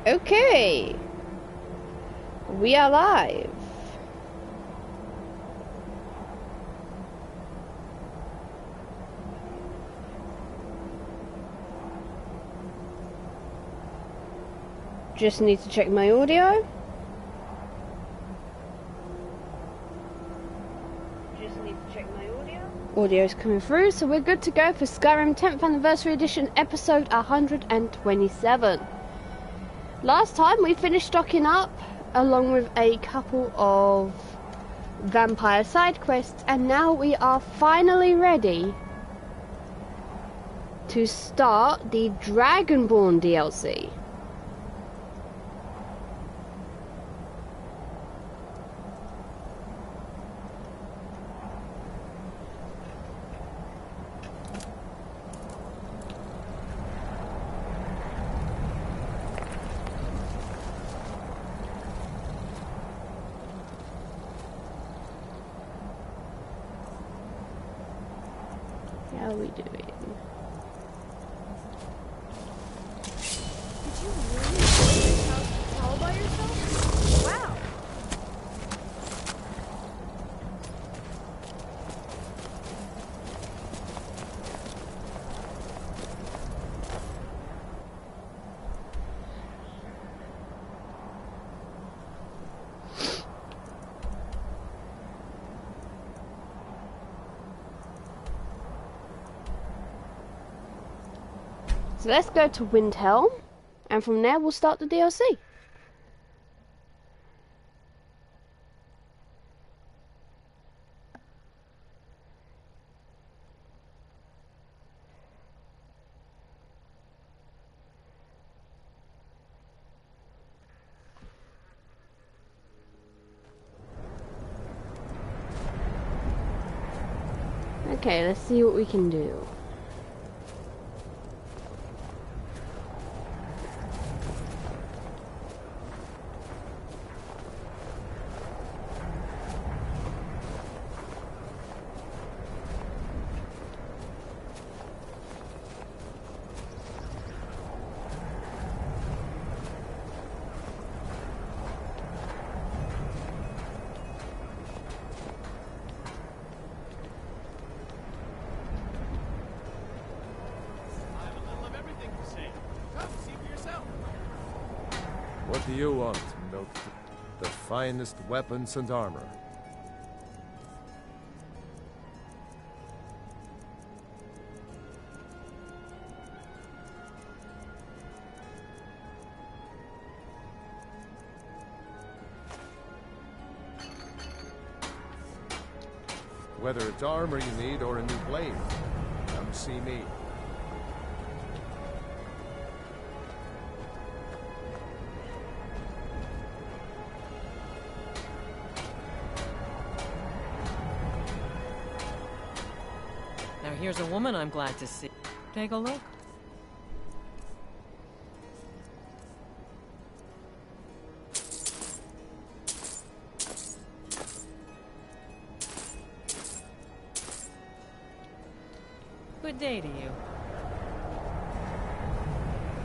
Okay. We are live. Just need to check my audio. Audio's coming through, so we're good to go for Skyrim 10th Anniversary Edition, episode 127. Last time we finished stocking up, along with a couple of vampire side quests, and now we are finally ready to start the Dragonborn DLC. How are we doing? Did you really go to this house all by yourself? Wow. So let's go to Windhelm, and from there we'll start the DLC. Okay, let's see what we can do. What do you want? The finest weapons and armor. Whether it's armor you need or a new blade, come see me. Here's a woman I'm glad to see. Take a look. Good day to you.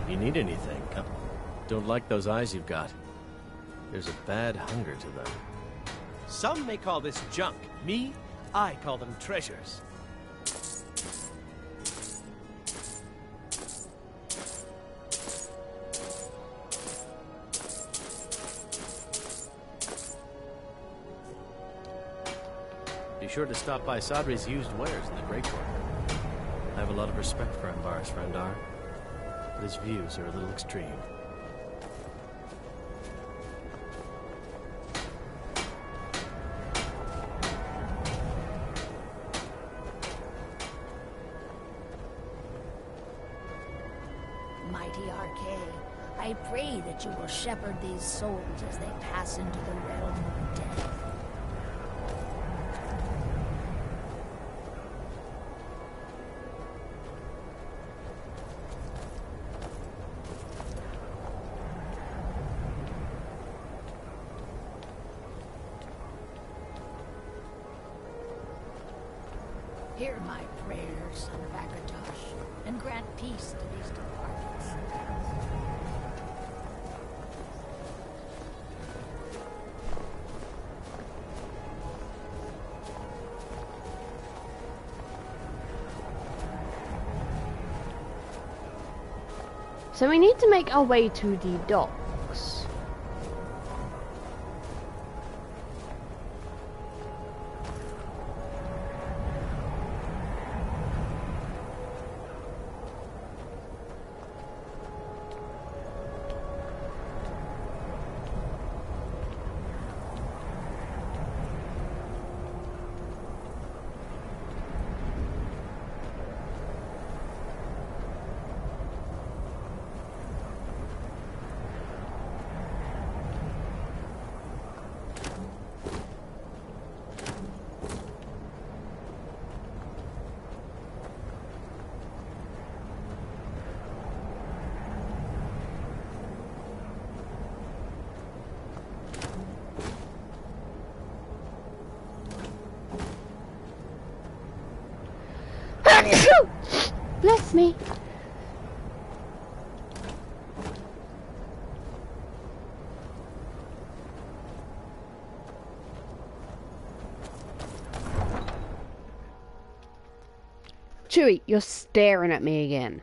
You need anything, come. Don't like those eyes you've got. There's a bad hunger to them. Some may call this junk. Me, I call them treasures. Be sure to stop by Sadri's used wares in the Great Court. I have a lot of respect for Ambar's Frandar, but his views are a little extreme. Mighty Arcade, I pray that you will shepherd these souls as they pass into the realm of death. Hear my prayers, son of Akatosh, and grant peace to these departed. So we need to make our way to the docks. Bless me. Chewie, you're staring at me again.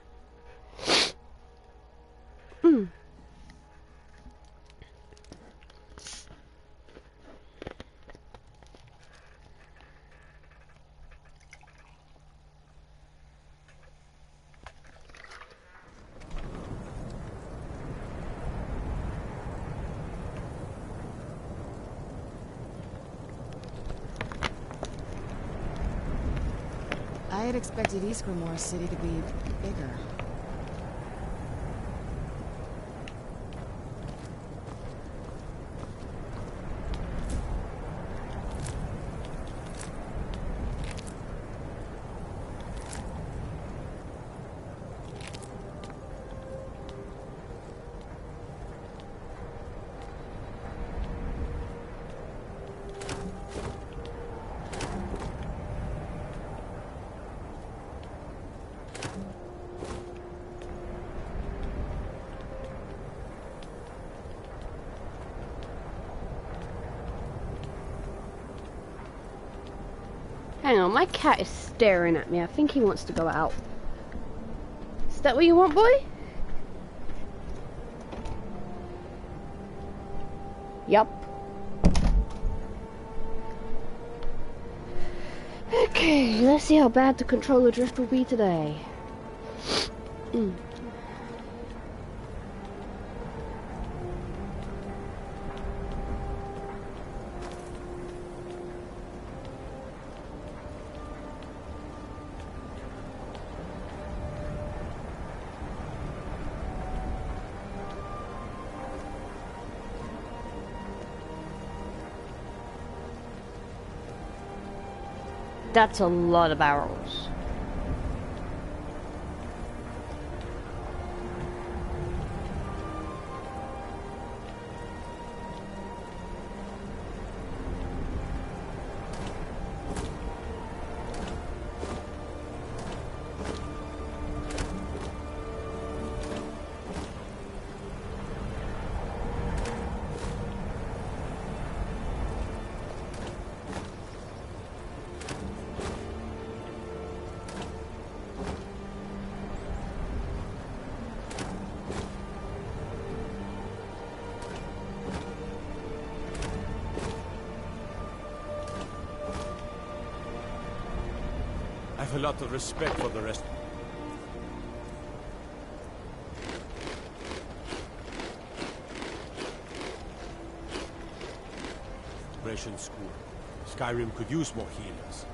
I had expected Isgrimor City to be bigger. Hang on, my cat is staring at me. I think he wants to go out. Is that what you want, boy? Yup. Okay, let's see how bad the controller drift will be today. That's a lot of barrels. I have a lot of respect for the rest. Operation School. Skyrim could use more healers.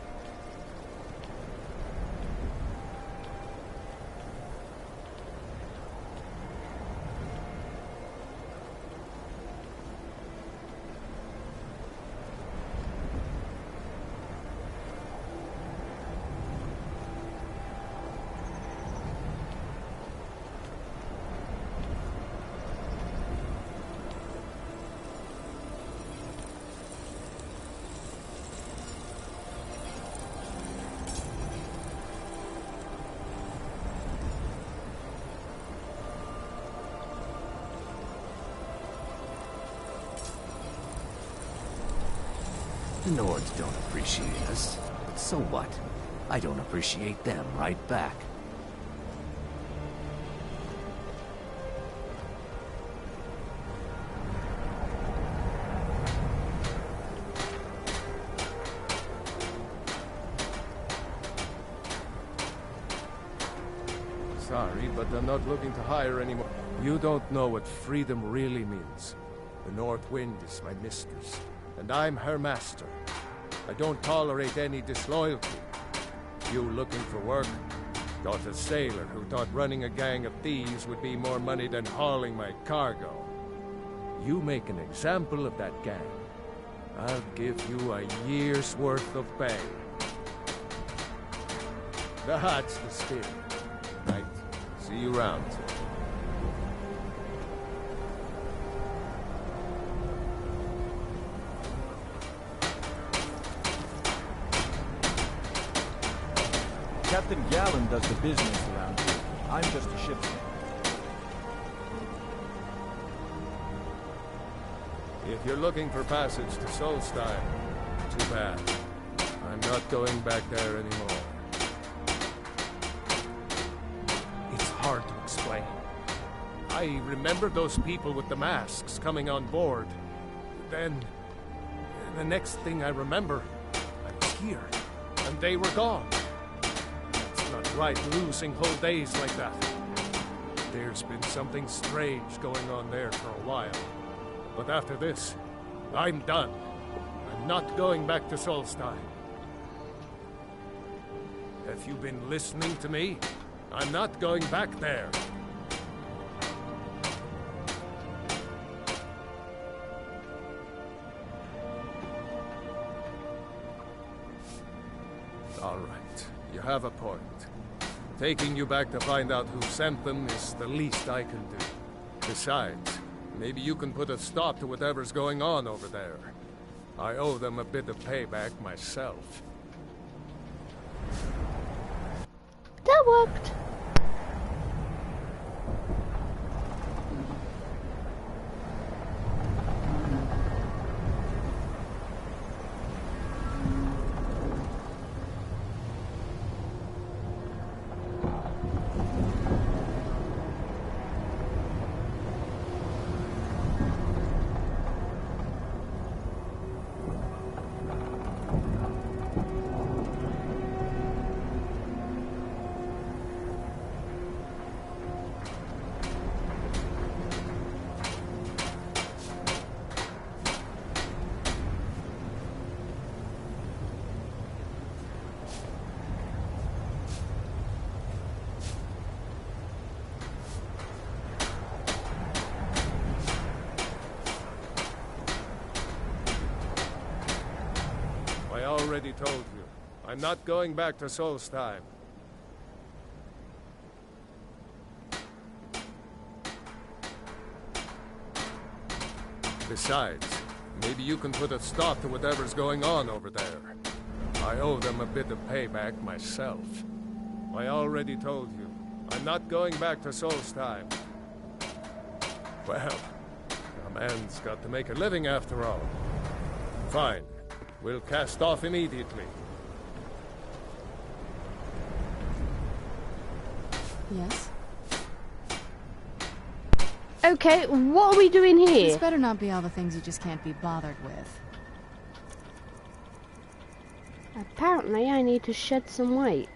The Nords don't appreciate us, but so what? I don't appreciate them right back. Sorry, but I'm not looking to hire anymore. You don't know what freedom really means. The North Wind is my mistress, and I'm her master. I don't tolerate any disloyalty. You looking for work? Got a sailor who thought running a gang of thieves would be more money than hauling my cargo. You make an example of that gang, I'll give you a year's worth of pay. That's the spirit. Right. See you around. Captain Gallen does the business around here. I'm just a ship's man. If you're looking for passage to Solstheim, too bad. I'm not going back there anymore. It's hard to explain. I remember those people with the masks coming on board. Then, the next thing I remember, I was here, and they were gone. It's not right losing whole days like that. There's been something strange going on there for a while. But after this, I'm done. I'm not going back to Solstheim. Have you been listening to me? I'm not going back there. All right, you have a point. Taking you back to find out who sent them is the least I can do. Besides, maybe you can put a stop to whatever's going on over there. I owe them a bit of payback myself. That worked. I already told you. I'm not going back to Solstheim. Besides, maybe you can put a stop to whatever's going on over there. I owe them a bit of payback myself. I already told you. I'm not going back to Solstheim. Well, a man's got to make a living after all. Fine. We'll cast off immediately. Yes? Okay, what are we doing here? This better not be all the things you just can't be bothered with. Apparently I need to shed some weight.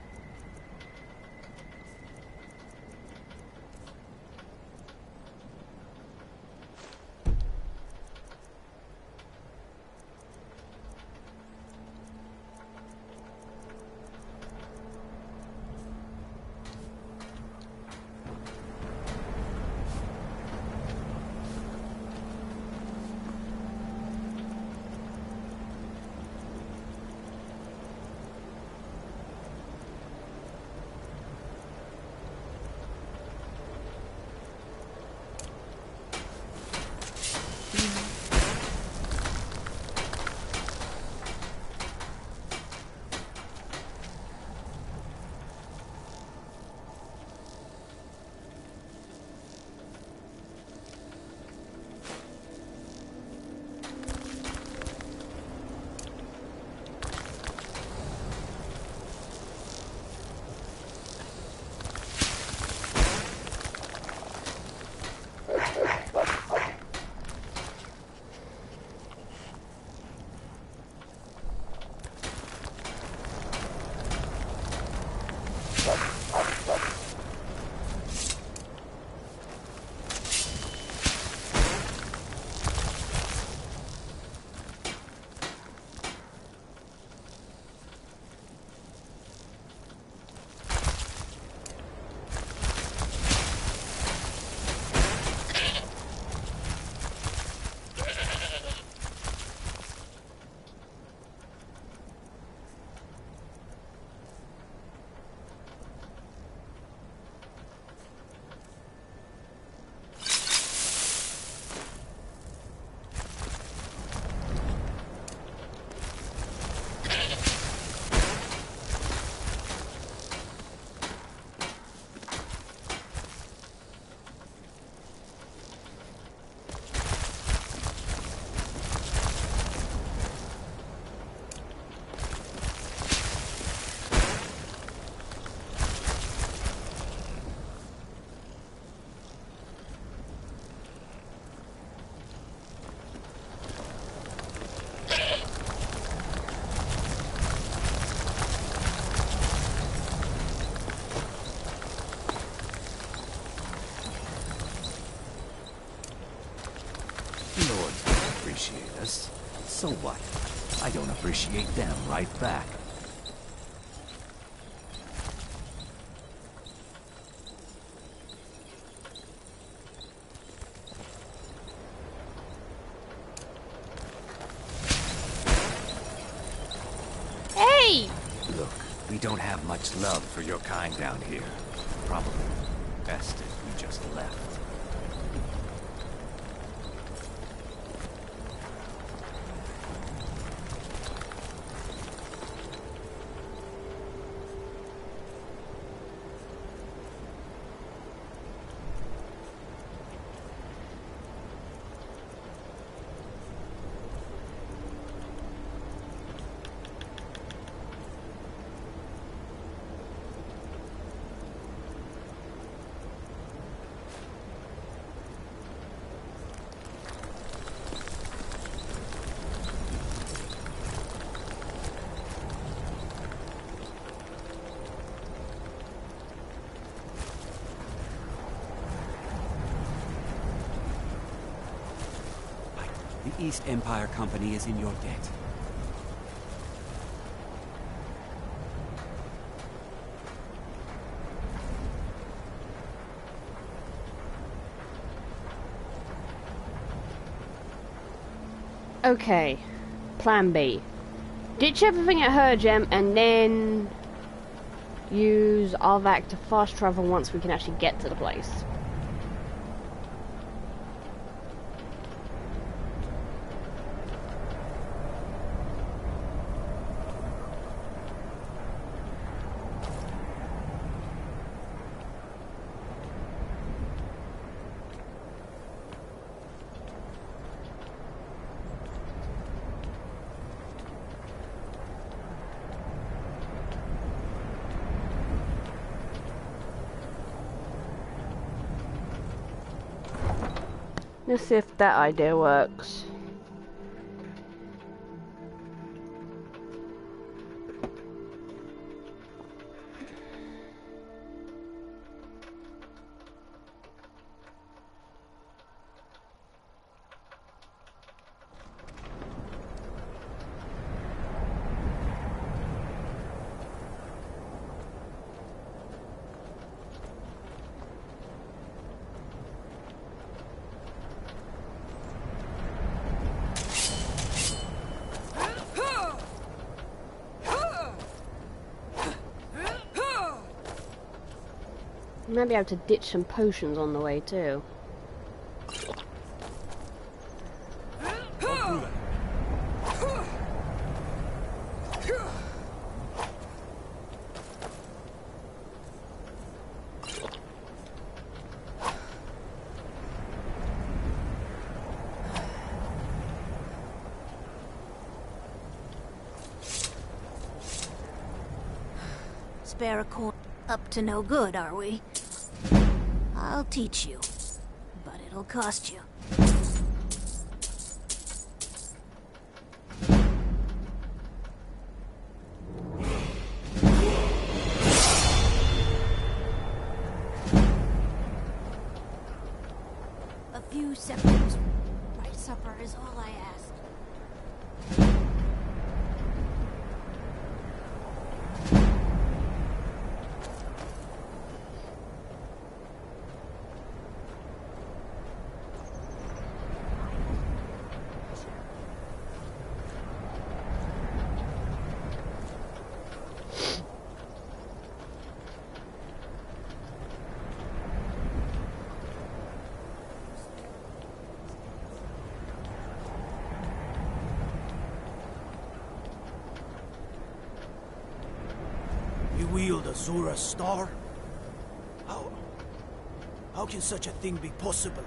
appreciate us. So what? I don't appreciate them right back. Hey! Look, we don't have much love for your kind down here. Probably best if we just left. The East Empire Company is in your debt. Okay, plan B. Ditch everything at Hergem and then use Arvac to fast travel once we can actually get to the place. Let's see if that idea works. Might be able to ditch some potions on the way too. Spare a coin. Up to no good, are we? I'll teach you, but it'll cost you. A few seconds. My supper is all I ask. You wield Azura's star? How can such a thing be possible?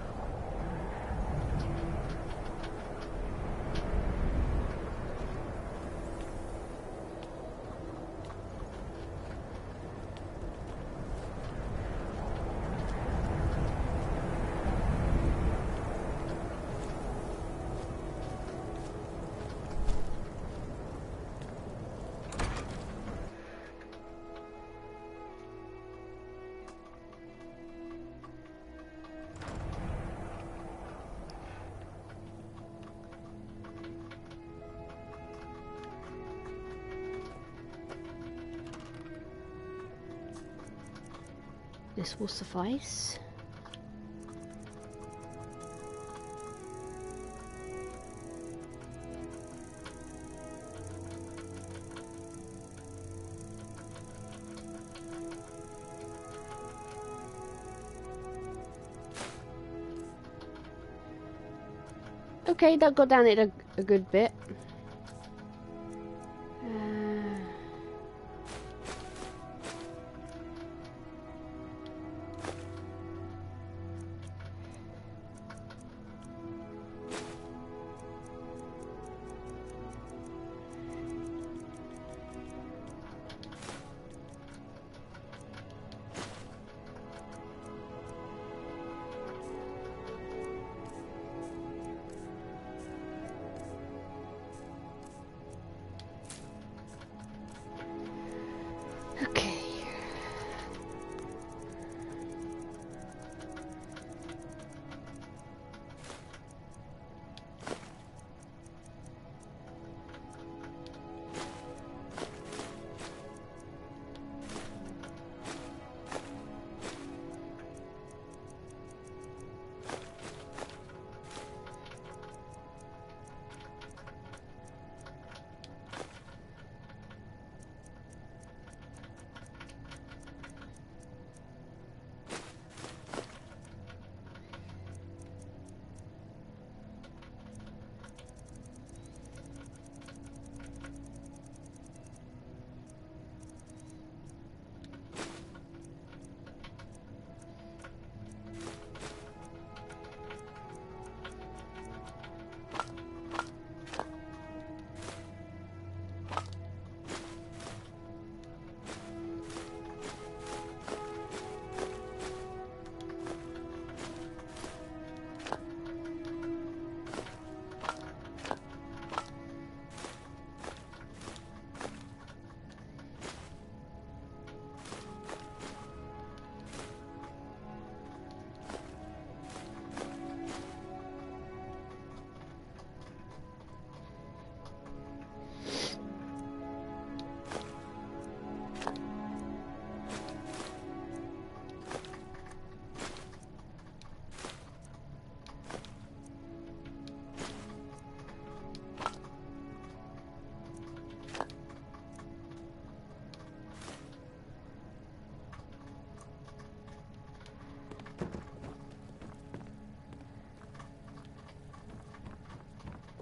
This will suffice. Okay, that got down it a good bit.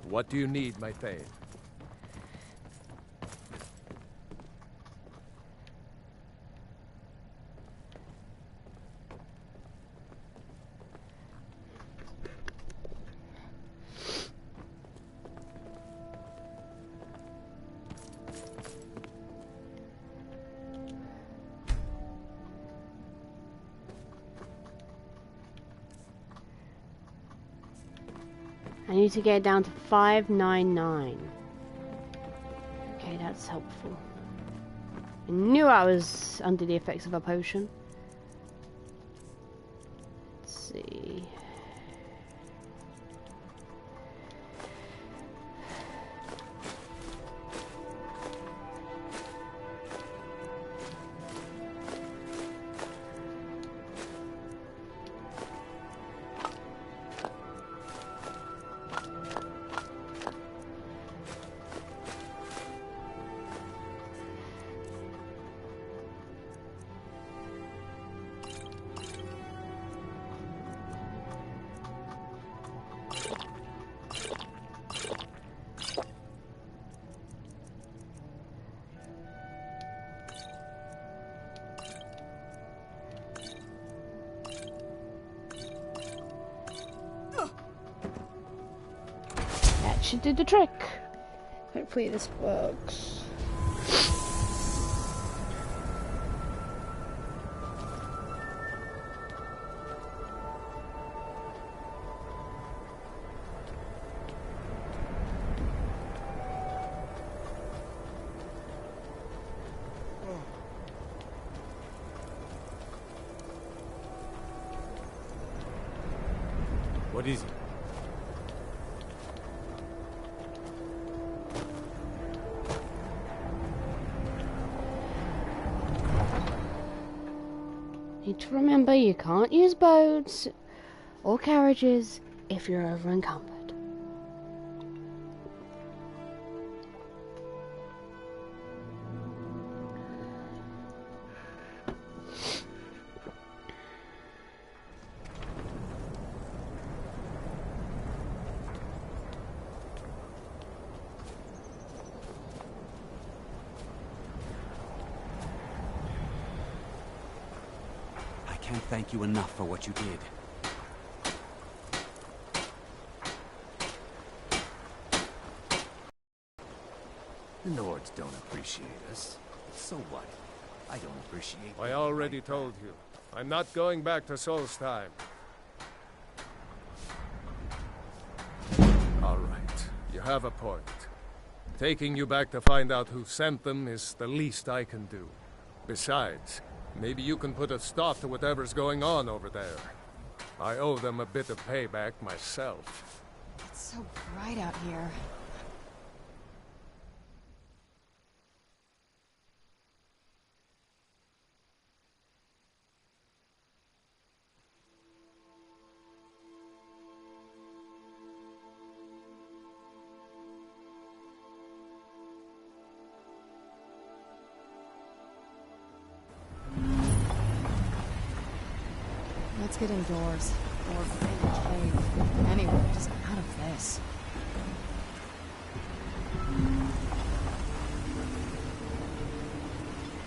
What do you need, my Thane? I need to get it down to 599. Okay, that's helpful. I knew I was under the effects of a potion. Let's see. Should do the trick. Hopefully this works. What is it? Need need to remember you can't use boats or carriages if you're over encumbered. I can't thank you enough for what you did. The Nords don't appreciate us. So what? I don't appreciate I already told you. I'm not going back to Solstheim. All right, you have a point. Taking you back to find out who sent them is the least I can do. Besides, maybe you can put a stop to whatever's going on over there. I owe them a bit of payback myself. It's so bright out here. Let's get indoors. Or find a cave. Anyway, just out of this.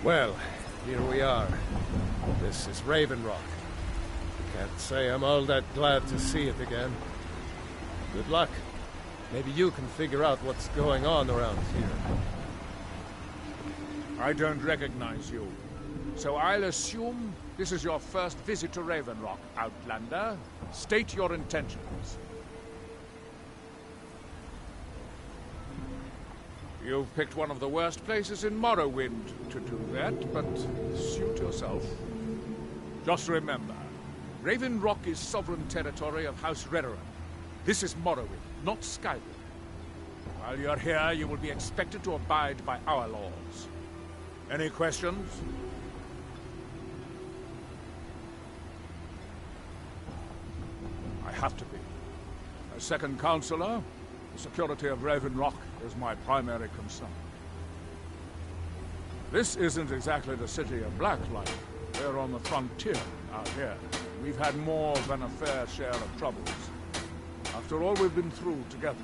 Well, here we are. This is Raven Rock. Can't say I'm all that glad to see it again. Good luck. Maybe you can figure out what's going on around here. I don't recognize you. So I'll assume this is your first visit to Raven Rock, Outlander. State your intentions. You've picked one of the worst places in Morrowind to do that, but suit yourself. Just remember, Raven Rock is sovereign territory of House Redoran. This is Morrowind, not Skyrim. While you're here, you will be expected to abide by our laws. Any questions? I have to be. As second counselor, the security of Raven Rock is my primary concern. This isn't exactly the city of Blacklight. We're on the frontier out here. We've had more than a fair share of troubles. After all we've been through together,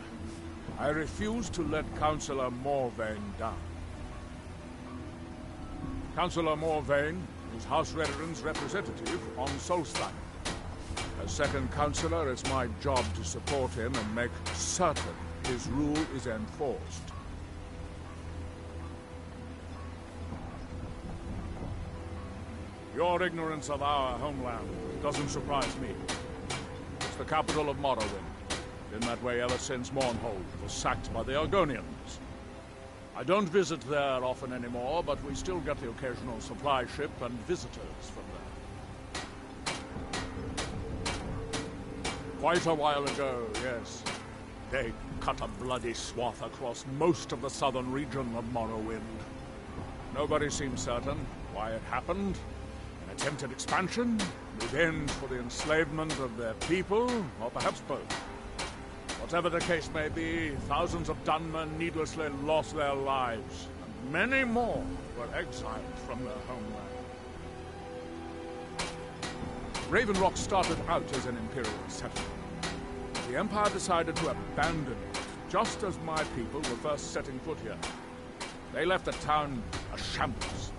I refuse to let Councillor Morvain down. Councillor Morvain is House Redoran's representative on Solstheim. As second counselor, it's my job to support him and make certain his rule is enforced. Your ignorance of our homeland doesn't surprise me. It's the capital of Morrowind. Been that way ever since Mournhold was sacked by the Argonians. I don't visit there often anymore, but we still get the occasional supply ship and visitors from there. Quite a while ago, yes. They cut a bloody swath across most of the southern region of Morrowind. Nobody seems certain why it happened. An attempted expansion, revenge for the enslavement of their people, or perhaps both. Whatever the case may be, thousands of Dunmen needlessly lost their lives, and many more were exiled from their homeland. Raven Rock started out as an Imperial settlement. The Empire decided to abandon it, just as my people were first setting foot here. They left the town a shambles,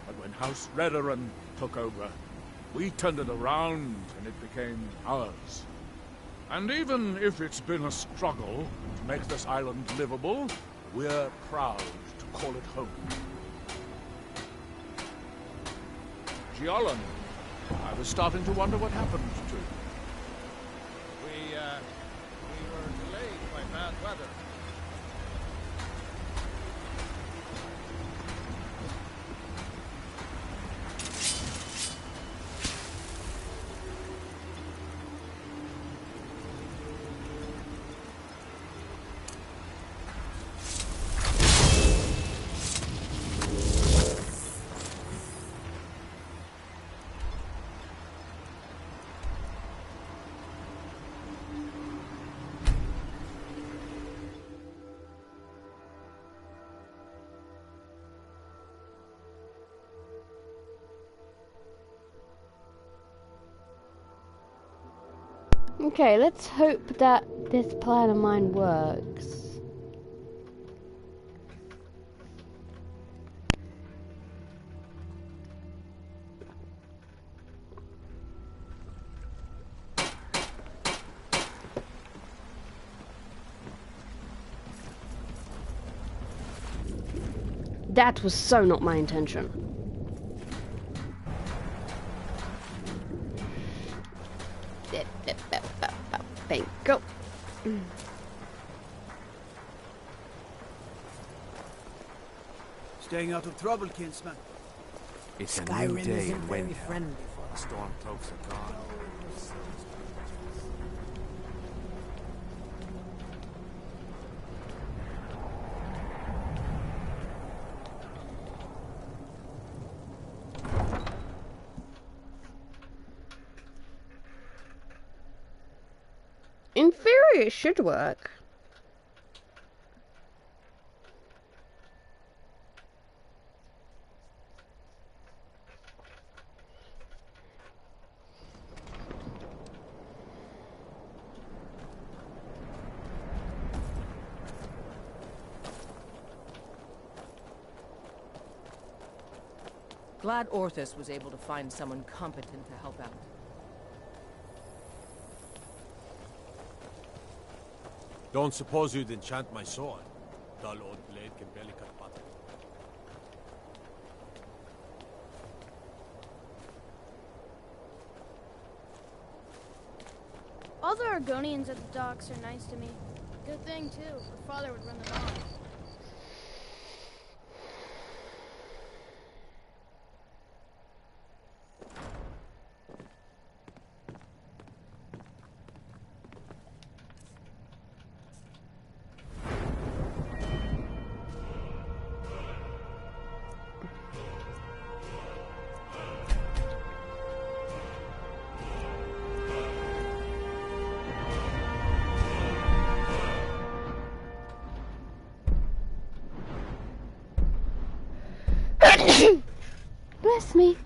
but when House Redoran took over, we turned it around and it became ours. And even if it's been a struggle to make this island livable, we're proud to call it home. Giallan, I was starting to wonder what happened to you. We were delayed by bad weather. Okay, let's hope that this plan of mine works. That was so not my intention. Bingo. Staying out of trouble, kinsman. It's a new Skyrim day isn't in very Windhelm. friendly. The stormcloaks are gone. In theory, it should work. Glad Orthus was able to find someone competent to help out. Don't suppose you'd enchant my sword? Dull old blade can barely cut butter. All the Argonians at the docks are nice to me. Good thing, too. My father would run them off. Bless me.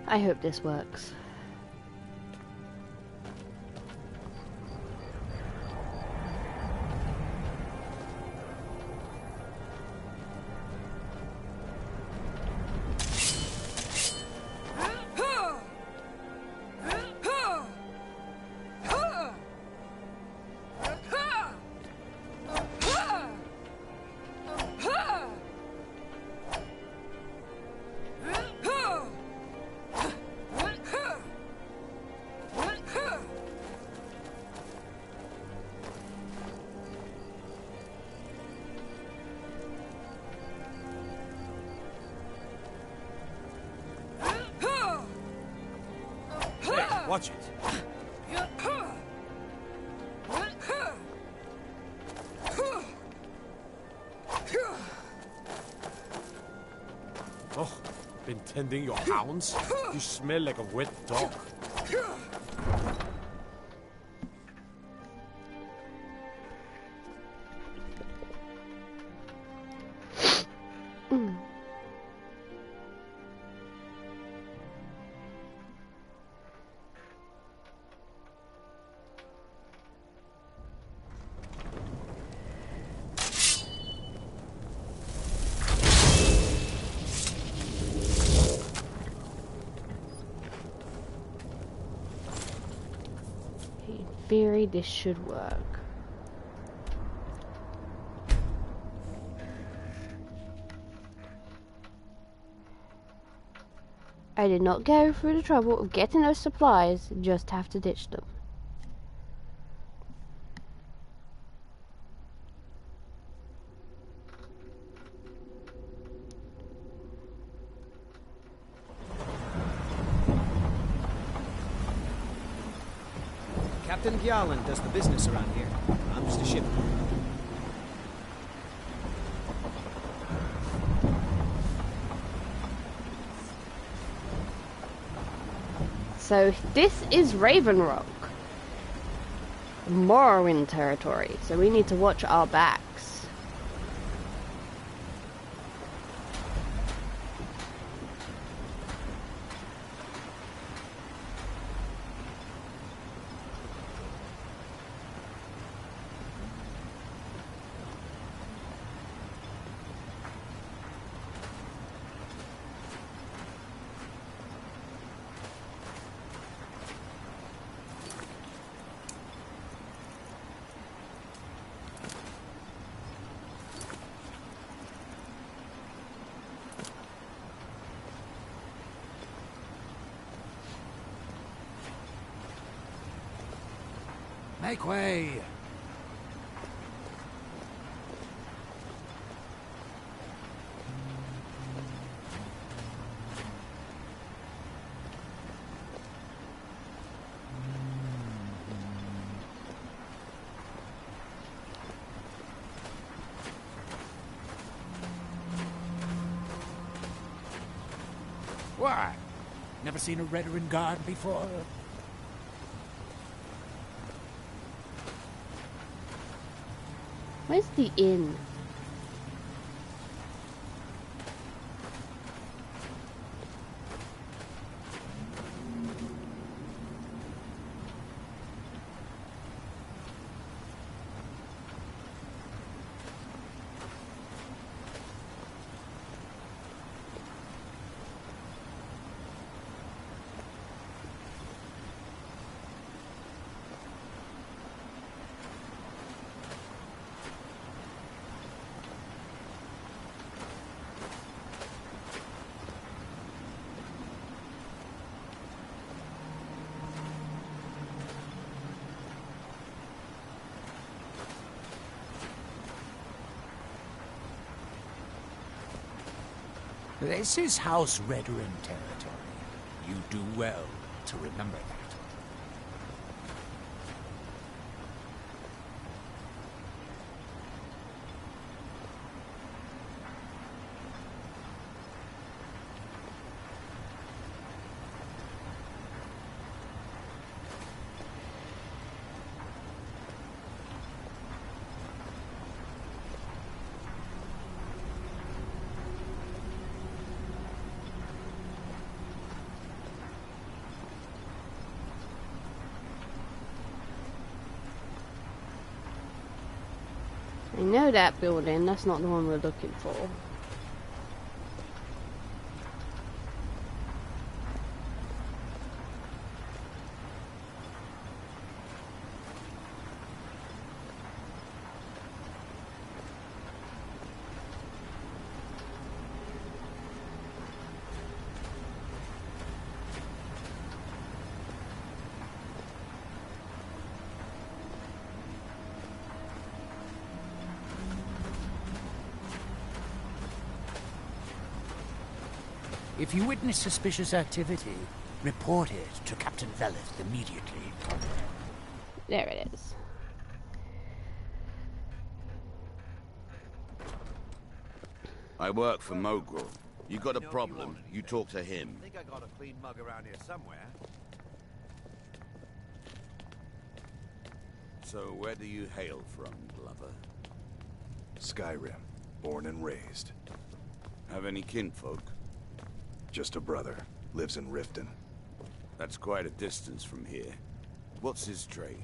I hope this works. Watch it. Oh, been tending your hounds? You smell like a wet dog. theory, this should work. I did not go through the trouble of getting those supplies, just have to ditch them. Captain Gjallan does the business around here. I'm just a ship. So this is Raven Rock, Morrowind territory, so we need to watch our backs. Make way! Why? Never seen a Redoran guard before? Where's the inn? This is House Redoran territory. You do well to remember that. I know that building, that's not the one we're looking for. If you witness suspicious activity, report it to Captain Veleth immediately. There it is. I work for Mogul. You got a problem, you talk to him. I think I got a clean mug around here somewhere. So where do you hail from, Glover? Skyrim, born and raised. Have any kinfolk? Just a brother. Lives in Riften. That's quite a distance from here. What's his trade?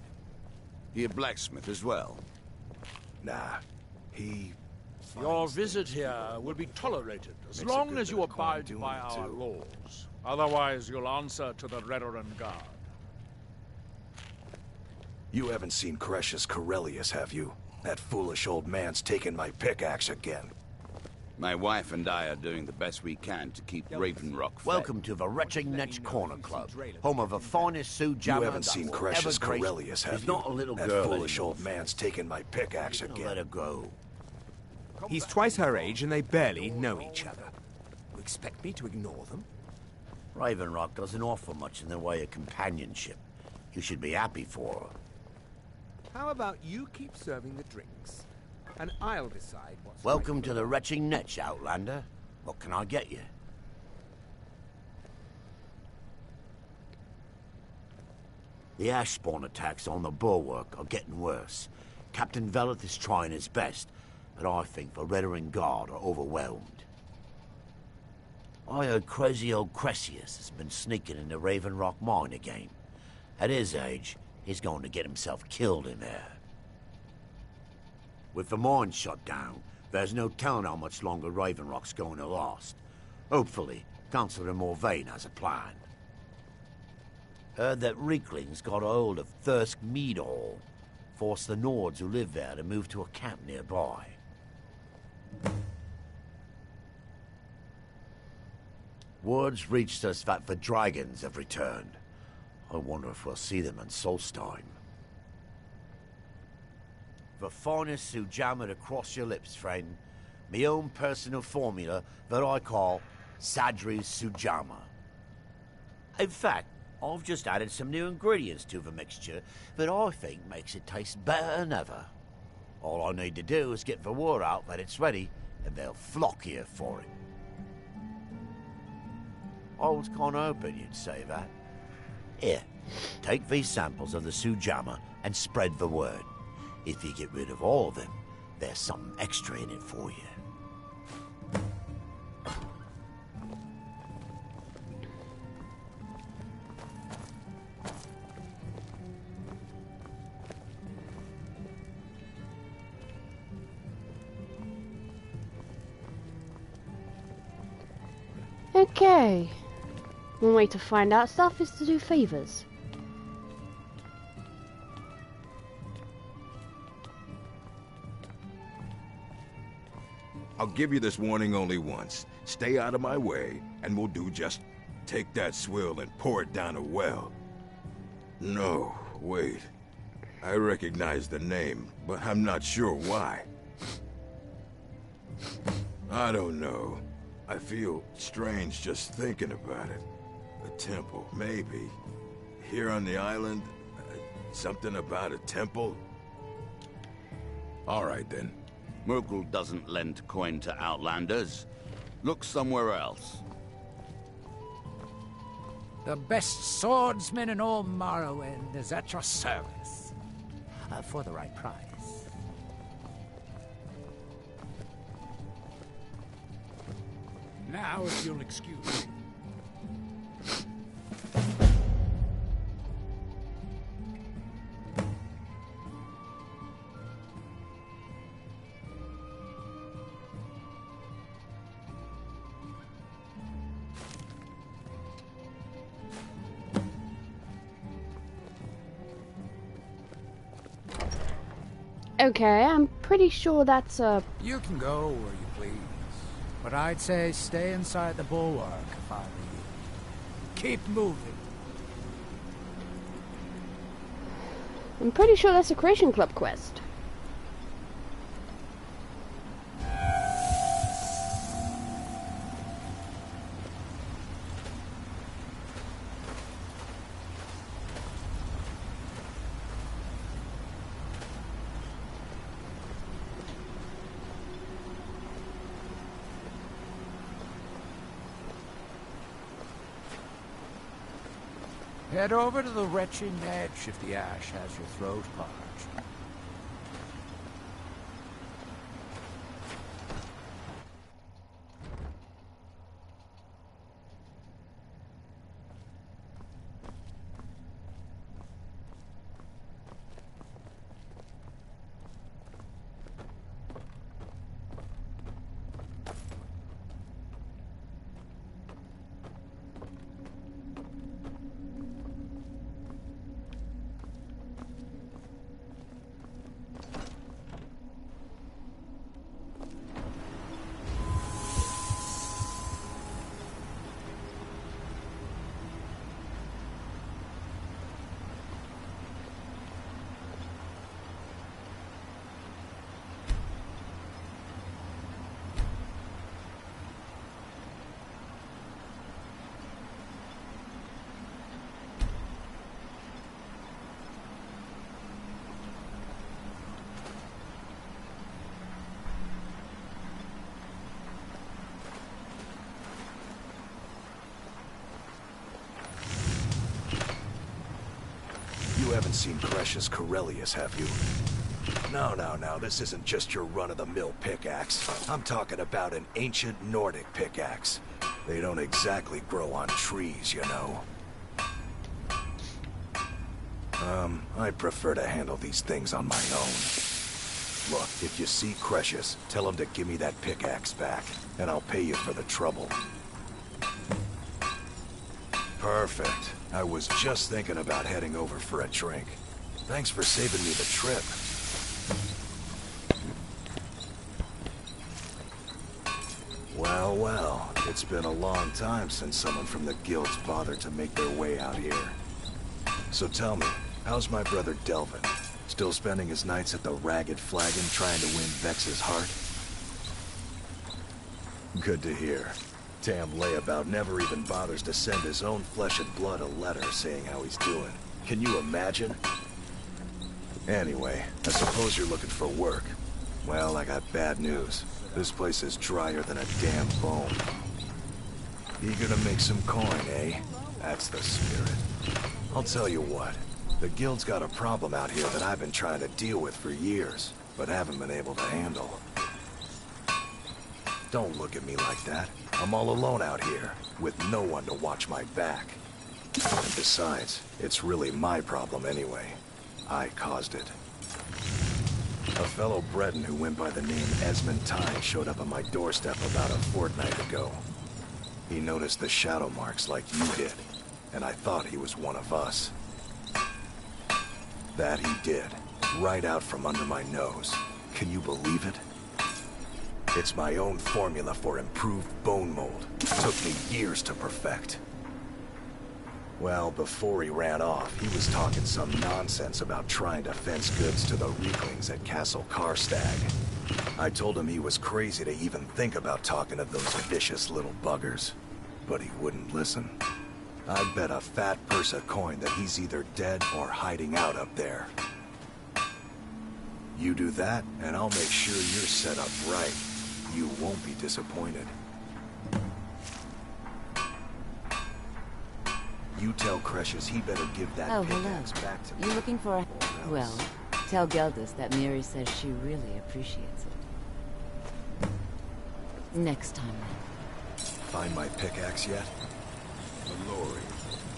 He a blacksmith as well? Nah, he... Your visit here will be tolerated as long as you abide by our laws. Otherwise, you'll answer to the Redoran Guard. You haven't seen Cretius Corellius, have you? That foolish old man's taken my pickaxe again. My wife and I are doing the best we can to keep Raven Rock fed. Welcome to the Retching Netch Corner Club, home of the finest Sujammer. You haven't seen Cretius Corellius, have He's you? not a little that girl foolish anymore. old man's taken my pickaxe again. Let her go. He's twice her age and they barely know each other. You expect me to ignore them? Raven Rock doesn't offer much in the way of companionship. You should be happy for her. How about you keep serving the drinks, and I'll decide what's... Welcome to the Retching Netch, Outlander. What can I get you? The ash spawn attacks on the bulwark are getting worse. Captain Veleth is trying his best, but I think the Redoran Guard are overwhelmed. I heard crazy old Cretius has been sneaking in the Raven Rock mine again. At his age, he's going to get himself killed in there. With the mine shut down, there's no telling how much longer Raven Rock's going to last. Hopefully, Councillor Morvain has a plan. Heard that Reeklings got a hold of Thirsk Mead Hall, forced the Nords who live there to move to a camp nearby. Words reached us that the dragons have returned. I wonder if we'll see them in Solstheim. The finest Sujammer to cross your lips, friend. My own personal formula that I call Sadri's Sujammer. In fact, I've just added some new ingredients to the mixture that I think makes it taste better than ever. All I need to do is get the word out that it's ready, and they'll flock here for it. I was kind of hoping you'd say that. Here, take these samples of the Sujammer and spread the word. If you get rid of all of them, there's something extra in it for you. Okay. One way to find out stuff is to do favors. I'll give you this warning only once. Stay out of my way, and we'll do just take that swill and pour it down a well. No, wait. I recognize the name, but I'm not sure why. I don't know. I feel strange just thinking about it. A temple, maybe. Here on the island, something about a temple? All right, then. Merkel doesn't lend coin to outlanders. Look somewhere else. The best swordsman in all Morrowind is at your service. For the right price. Now, if you'll excuse me. Okay, I'm pretty sure that's a... You can go where you please, but I'd say stay inside the bulwark if I were you. Keep moving. I'm pretty sure that's a Creation Club quest. Head over to the Retching Netch if the ash has your throat parched. haven't seen Precious Corellius, have you? No, this isn't just your run-of-the-mill pickaxe. I'm talking about an ancient Nordic pickaxe. They don't exactly grow on trees, you know. I prefer to handle these things on my own. Look, if you see Precious, tell him to give me that pickaxe back, and I'll pay you for the trouble. Perfect. I was just thinking about heading over for a drink. Thanks for saving me the trip. Well, it's been a long time since someone from the guilds bothered to make their way out here. So tell me, how's my brother Delvin? Still spending his nights at the Ragged Flagon trying to win Vex's heart? Good to hear. Damn layabout never even bothers to send his own flesh and blood a letter saying how he's doing. Can you imagine? Anyway, I suppose you're looking for work. Well, I got bad news. This place is drier than a damn bone. Eager to make some coin, eh? That's the spirit. I'll tell you what. The guild's got a problem out here that I've been trying to deal with for years, but haven't been able to handle. Don't look at me like that. I'm all alone out here, with no one to watch my back. And besides, it's really my problem anyway. I caused it. A fellow Breton who went by the name Esmond Tyne showed up on my doorstep about a fortnight ago. He noticed the shadow marks like you did, and I thought he was one of us. That he did, right out from under my nose. Can you believe it? It's my own formula for improved bone mold. Took me years to perfect. Well, before he ran off, he was talking some nonsense about trying to fence goods to the Reeklings at Castle Karstag. I told him he was crazy to even think about talking to those vicious little buggers. But he wouldn't listen. I'd bet a fat purse of coin that he's either dead or hiding out up there. You do that, and I'll make sure you're set up right. You won't be disappointed. You tell Precious he better give that pickaxe back to me. You looking for a... Well, tell Geldis that Miri says she really appreciates it. Next time, then. Find my pickaxe yet? Mallory,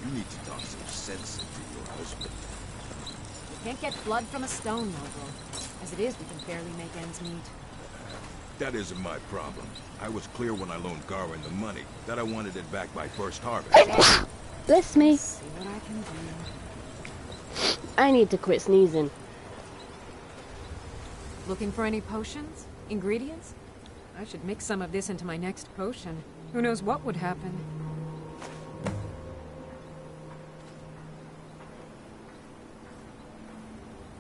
you need to talk some sense into your husband. Can't get blood from a stone, Noble. As it is, we can barely make ends meet. That isn't my problem. I was clear when I loaned Garwin the money that I wanted it back by first harvest. Bless me. See what I can do. I need to quit sneezing. Looking for any potions? Ingredients? I should mix some of this into my next potion. Who knows what would happen?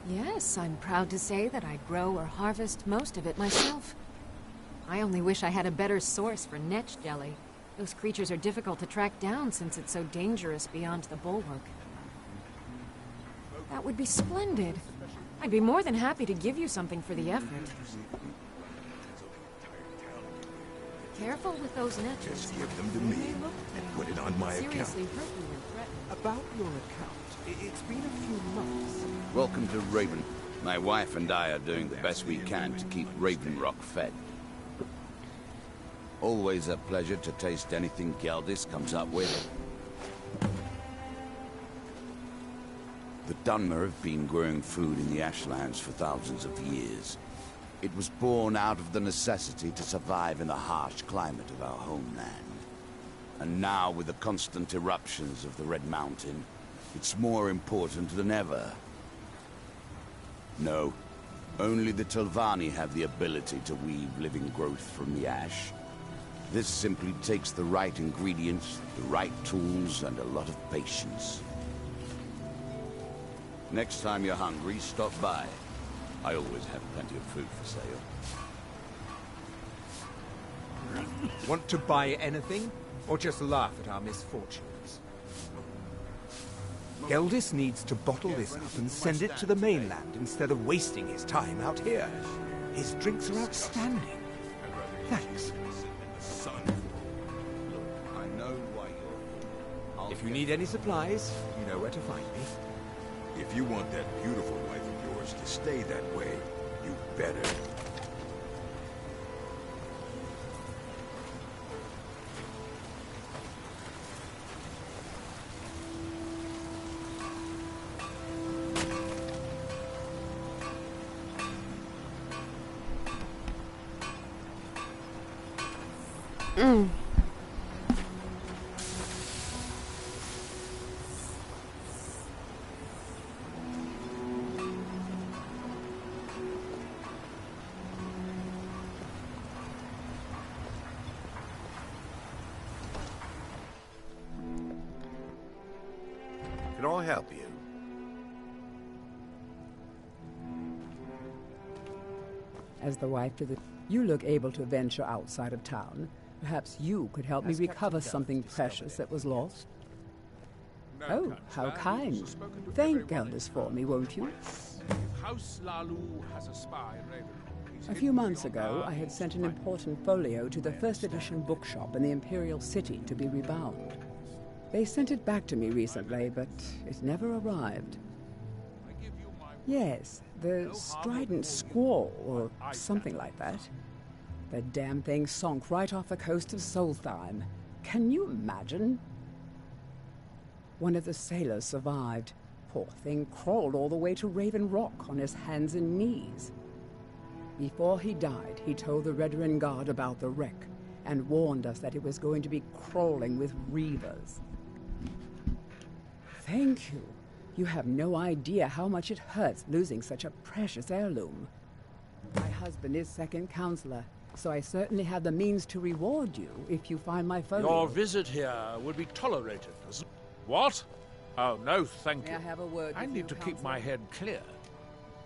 Yes, I'm proud to say that I grow or harvest most of it myself. I only wish I had a better source for netch jelly. Those creatures are difficult to track down since it's so dangerous beyond the bulwark. That would be splendid. I'd be more than happy to give you something for the effort. Careful with those netches. Just give them to me and put it on my account. Seriously hurt you when threatened. About your account, it's been a few months. Welcome to Raven. My wife and I are doing the best we can to keep Raven Rock fed. Always a pleasure to taste anything Geldis comes up with. The Dunmer have been growing food in the Ashlands for thousands of years. It was born out of the necessity to survive in the harsh climate of our homeland. And now, with the constant eruptions of the Red Mountain, it's more important than ever. No, only the Telvanni have the ability to weave living growth from the ash. This simply takes the right ingredients, the right tools, and a lot of patience. Next time you're hungry, stop by. I always have plenty of food for sale. Want to buy anything? Or just laugh at our misfortunes? Geldis needs to bottle this up and send it to the mainland instead of wasting his time out here. His drinks are outstanding. Thanks. If you need any supplies, you know where to find me. If you want that beautiful wife of yours to stay that way, you better. Can I help you? As the wife to the... You look able to venture outside of town. Perhaps you could help me recover something precious that was lost. Oh, how kind. Thank Gelders for me, won't you? House Lalu has a spy in Ravenlock. A few months ago, I had sent an important folio to the first edition bookshop in the Imperial City to be rebound. They sent it back to me recently, but it never arrived. Yes, the Strident Squall, or something like that. The damn thing sunk right off the coast of Solstheim. Can you imagine? One of the sailors survived. Poor thing crawled all the way to Raven Rock on his hands and knees. Before he died, he told the Redoran Guard about the wreck and warned us that it was going to be crawling with reavers. Thank you. You have no idea how much it hurts losing such a precious heirloom. My husband is second counselor, so I certainly have the means to reward you if you find my folio. Your visit here would be tolerated, doesn't it? What? Oh, no, thank you. May I have a word I with need you, to keep Counselor? my head clear.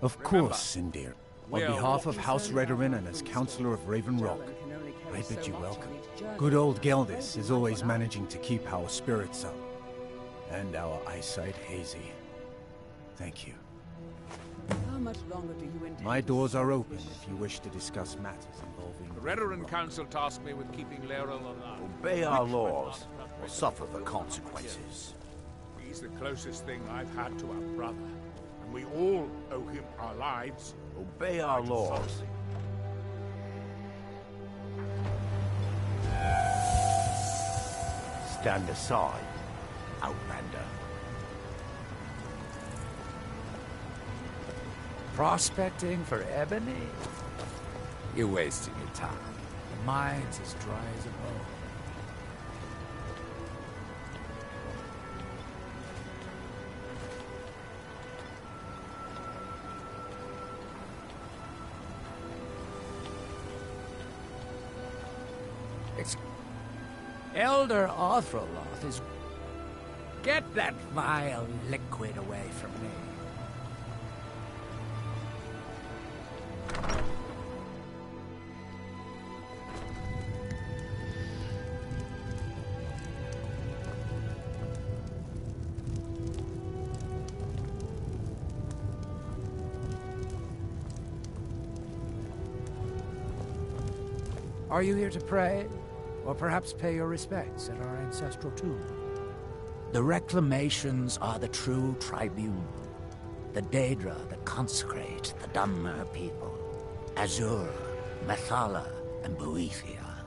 Of course, Sindir. On behalf of House Redoran and as Councillor of Raven Rock, I bid you welcome. Good old Geldis is always managing to keep our spirits up, and our eyesight hazy. Thank you. How much longer do you intend? My doors are open if you wish to discuss matters involving... The Redoran Council tasked me with keeping Laeral alive. Obey our laws, or suffer the consequences. He's the closest thing I've had to our brother, and we all owe him our lives. Obey our laws. Stand aside, Outlander. Prospecting for ebony? You're wasting your time. The mine's as dry as a bone. Elder Arthroloth is... Get that vile liquid away from me. Are you here to pray? Or perhaps pay your respects at our ancestral tomb? The reclamations are the true tribune. The Daedra that consecrate the Dunmer people. Azur, Methala, and Boethia.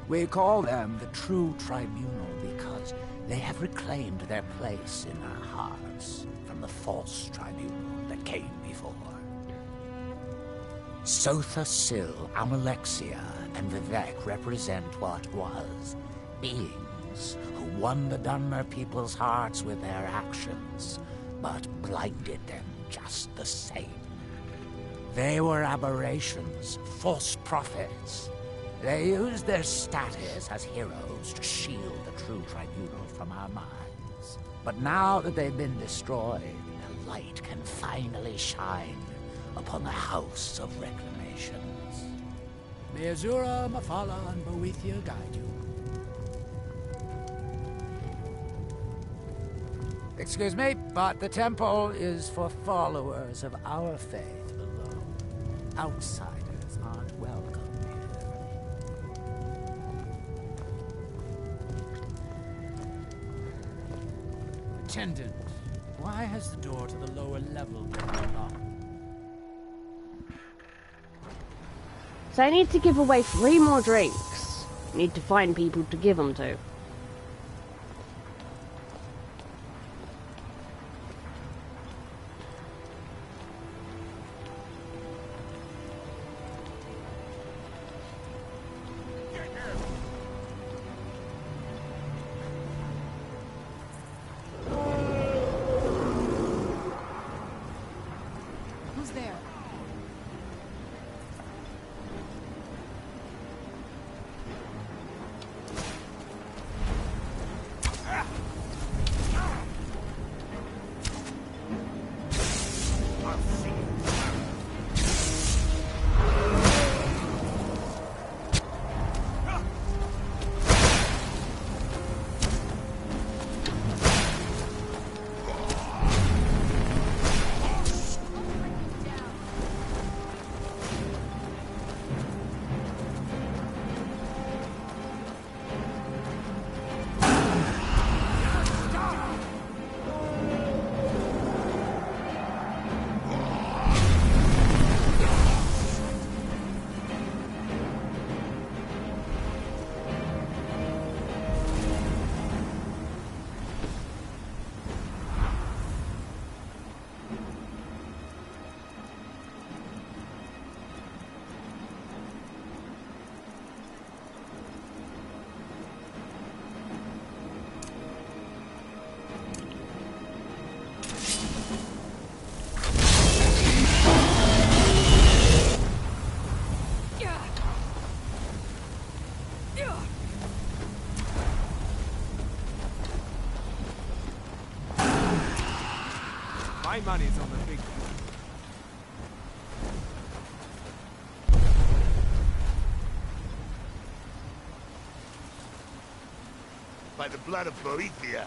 We call them the true tribunal because they have reclaimed their place in our hearts from the false tribunal that came before. Sotha Sil, Amalexia, and Vivek represent what was. Beings who won the Dunmer people's hearts with their actions, but blinded them just the same. They were aberrations, false prophets. They used their status as heroes to shield the true tribunal from our minds. But now that they've been destroyed, the light can finally shine upon the House of Reclamations. May Azura, Mafala, and Boethia guide you. Excuse me, but the temple is for followers of our faith alone. Outsiders aren't welcome here. Attendant, Why has the door to the lower level been unlocked? So I need to give away 3 more drinks. Need to find people to give them to. Who's there? My money's on the big one. By the blood of Boethia.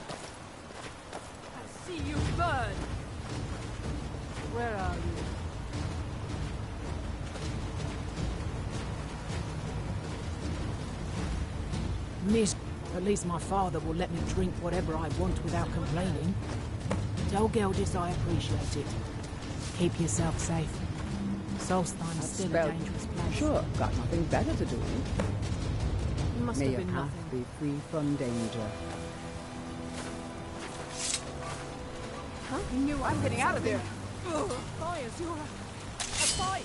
I see you burn. Where are you? Miss, at least my father will let me drink whatever I want without complaining. Tell Geldis I appreciate it. Keep yourself safe. Solstheim's still a dangerous place. Sure, got nothing better to do. It must May have your been path nothing. be free from danger. Huh? You knew I'm getting out of there. Fires, you're a fight.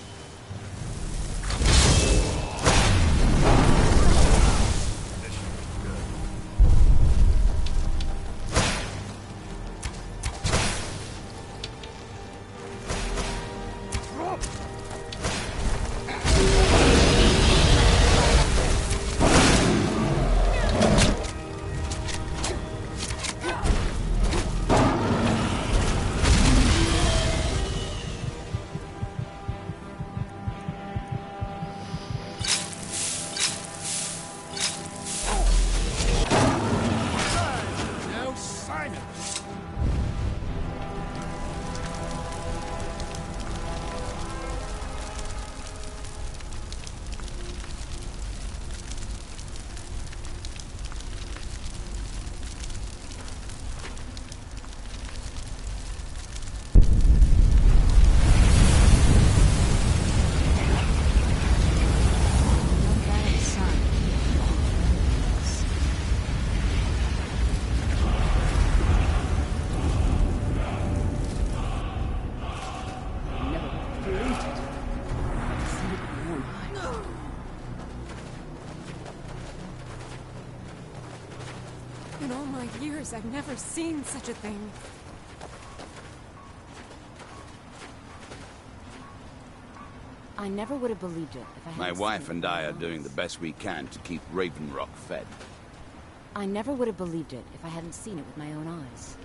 In all my years, I've never seen such a thing. I never would have believed it if I hadn't My seen wife it and with I my are own doing the best we can to keep Raven Rock fed. I never would have believed it if I hadn't seen it with my own eyes.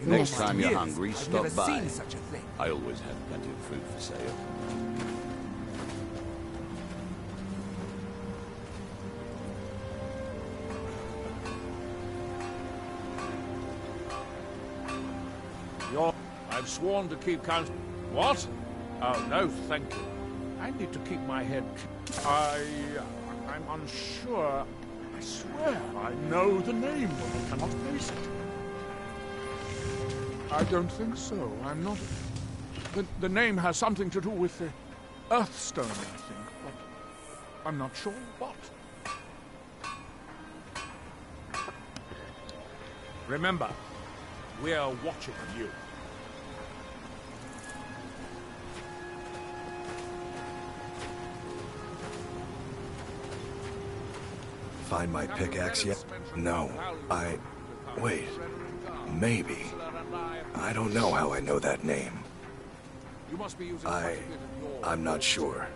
Next time you're hungry, I've stop never by. seen such a thing. I always have plenty of food for sale. I've sworn to keep count. What? Oh, no, thank you. I need to keep my head. I'm unsure. I swear I know the name, but I cannot place it. I don't think so. I'm not... The name has something to do with the Earthstone, I think, but I'm not sure what. Remember, we're watching you. Find my pickaxe yet? No, wait. Maybe. I don't know how I know that name. I'm not sure.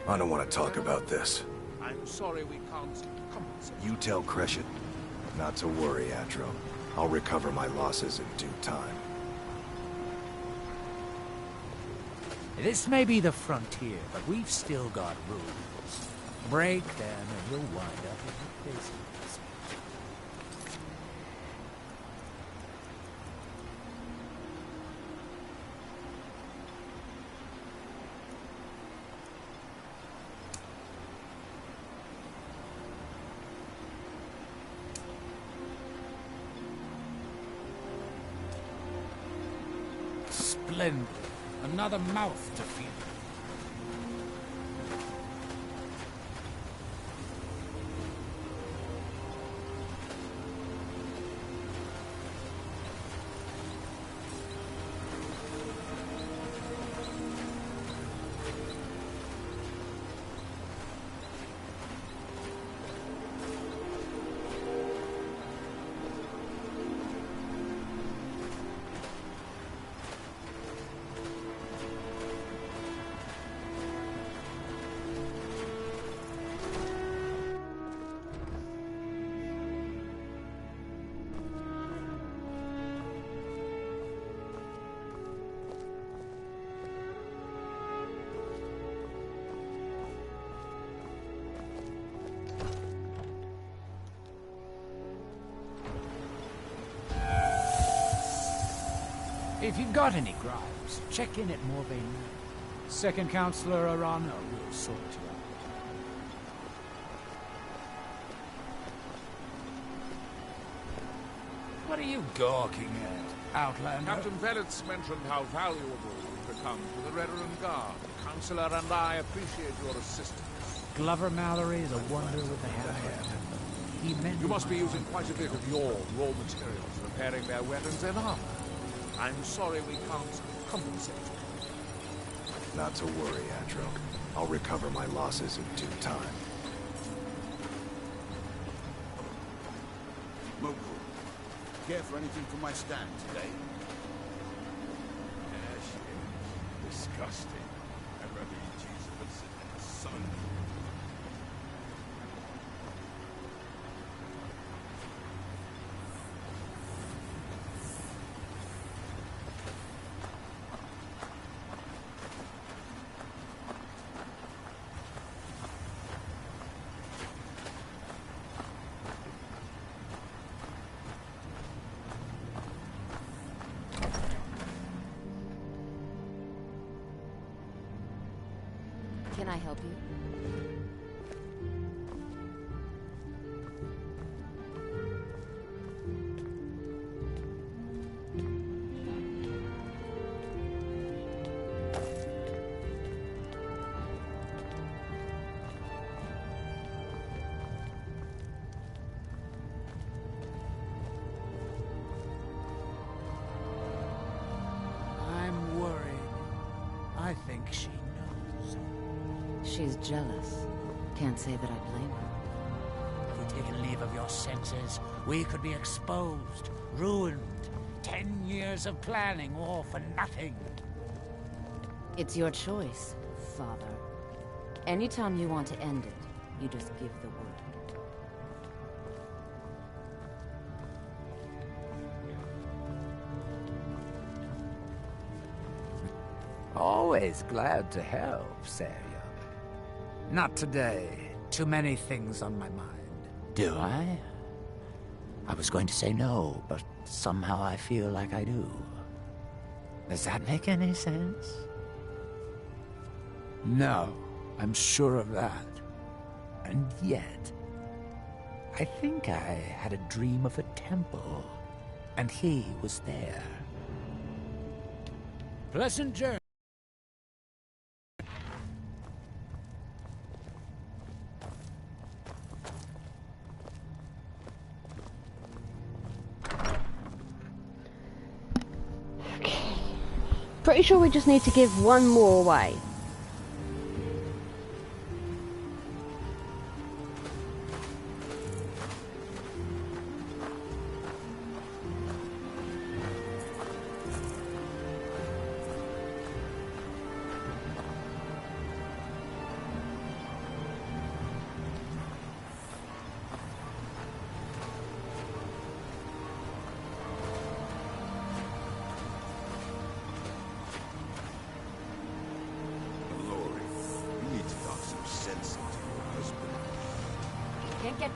I don't want to talk about this. I'm sorry we can't compensate. You tell Crescent not to worry, Atro. I'll recover my losses in due time. This may be the frontier, but we've still got rules. Break them and you'll wind up in the business. Splendid. Another mouth to feed. If you've got any gripes, check in at Morvain. Second Counselor Arana will sort you out. What are you gawking at, Outlander? Captain Velitz mentioned how valuable you've become to the Redoran Guard. The Counselor and I appreciate your assistance. Glover Mallory is a wonder with the hammer. You must be using quite a bit of your raw materials repairing their weapons and armor. I'm sorry we can't compensate you. Not to worry, Atro. I'll recover my losses in due time. Moko, care for anything from my stand today? Disgusting. I'd rather eat cheese than sit in the sun. Can I help you? I'm worried. I think she knows. She's jealous. Can't say that I blame her. Have you taken leave of your senses? We could be exposed, ruined. 10 years of planning, all for nothing. It's your choice, Father. Anytime you want to end it, you just give the word. Always glad to help, Saria. Not today. Too many things on my mind. Do I? I was going to say no, but somehow I feel like I do. Does that make any sense? No, I'm sure of that. And yet, I think I had a dream of a temple, and he was there. Pleasant journey. Pretty sure we just need to give one more away.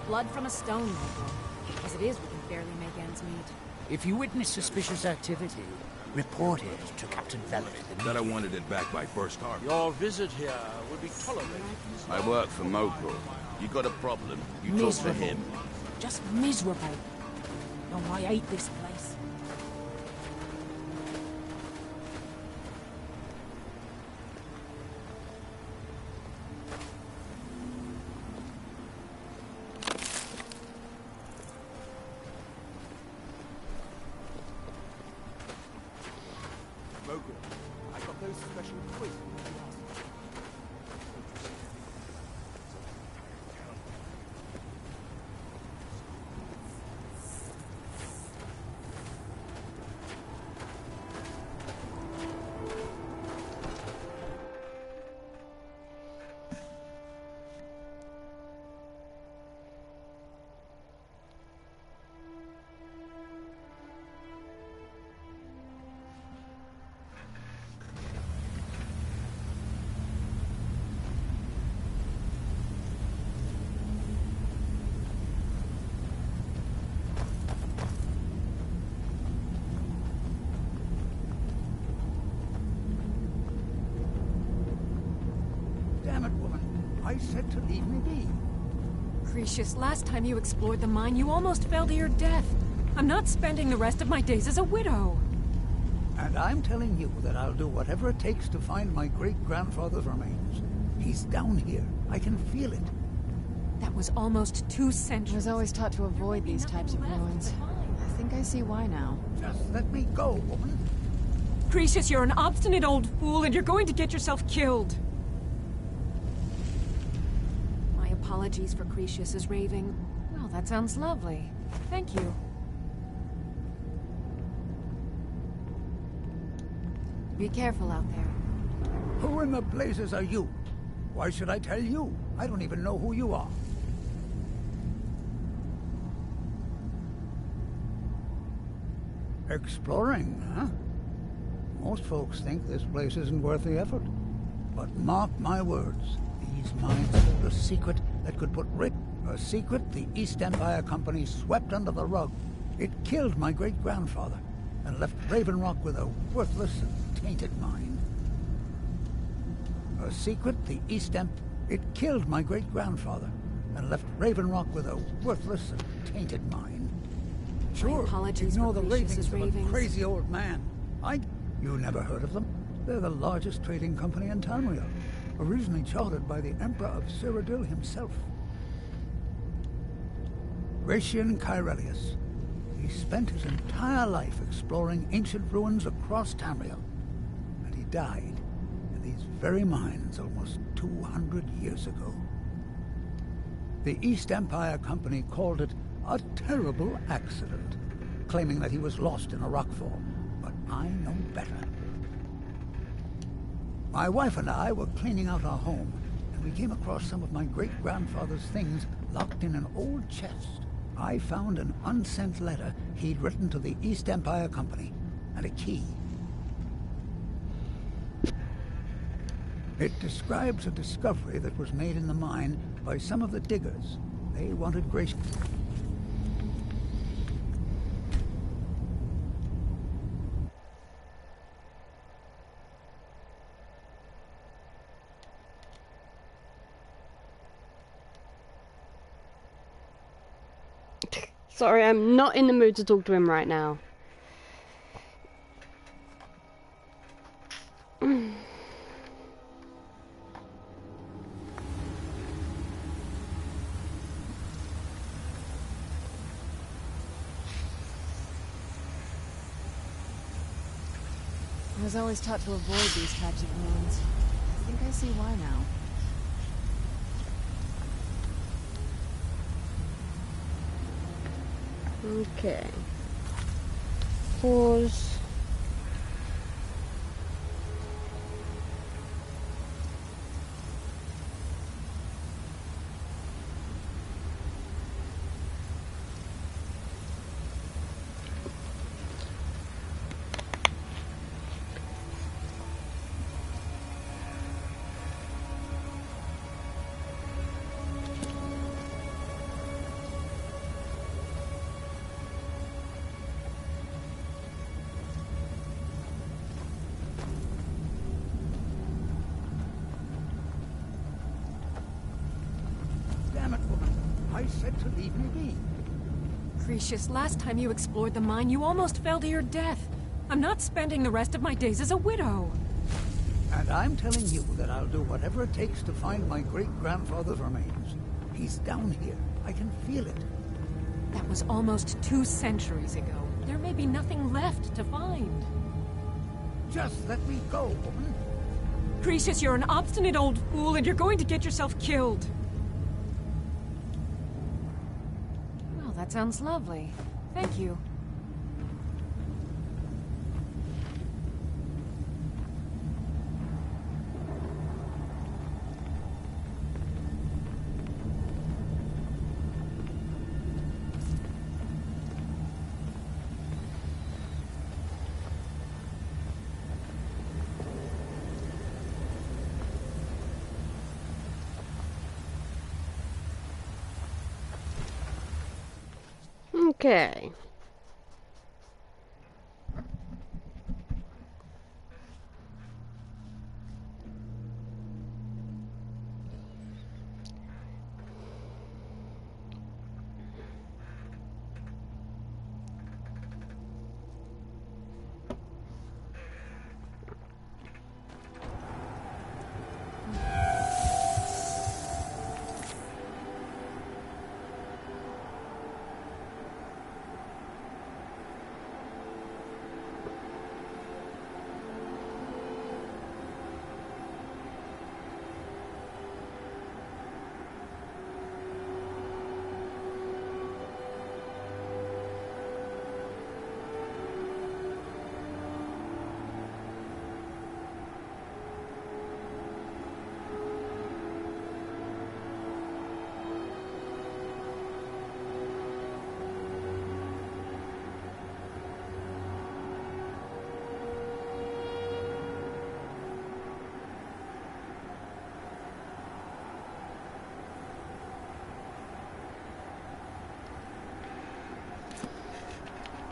Blood from a stone, Michael. As it is, we can barely make ends meet. If you witness suspicious activity, report it to Captain Velvet. That I wanted it back by first harvest. Your visit here will be tolerated. I work for Mogul. You got a problem, you talk to him. Just miserable. Oh, I hate this place. I said to leave me be. Cretius, last time you explored the mine, you almost fell to your death. I'm not spending the rest of my days as a widow. And I'm telling you that I'll do whatever it takes to find my great-grandfather's remains. He's down here. I can feel it. That was almost 2 centuries. I was always taught to avoid these types of ruins. I think I see why now. Just let me go, woman. Cretius, you're an obstinate old fool, and you're going to get yourself killed. Apologies for Cretius's raving. Well, that sounds lovely. Thank you. Be careful out there. Who in the blazes are you? Why should I tell you? I don't even know who you are. Exploring, huh? Most folks think this place isn't worth the effort. But mark my words, these mines hold a secret that could put a secret the East Empire Company swept under the rug. It killed my great-grandfather and left Raven Rock with a worthless and tainted mine. A secret the It killed my great-grandfather and left Raven Rock with a worthless and tainted mine. Sure, ignore the ravings of a crazy old man. You never heard of them? They're the largest trading company in Tamriel, originally chartered by the Emperor of Cyrodiil himself. Gratian Kyrelius. He spent his entire life exploring ancient ruins across Tamriel, and he died in these very mines almost 200 years ago. The East Empire Company called it a terrible accident, claiming that he was lost in a rockfall, but I know better. My wife and I were cleaning out our home, and we came across some of my great-grandfather's things locked in an old chest. I found an unsent letter he'd written to the East Empire Company, and a key. It describes a discovery that was made in the mine by some of the diggers. They wanted Grace. Sorry, I'm not in the mood to talk to him right now. I was always taught to avoid these types of ruins. I think I see why now. Okay. Pause. I said to leave me be. Cretius, last time you explored the mine, you almost fell to your death. I'm not spending the rest of my days as a widow. And I'm telling you that I'll do whatever it takes to find my great-grandfather's remains. He's down here. I can feel it. That was almost 2 centuries ago. There may be nothing left to find. Just let me go, woman. Cretius, you're an obstinate old fool, and you're going to get yourself killed. Well, that sounds lovely. Thank you. Okay.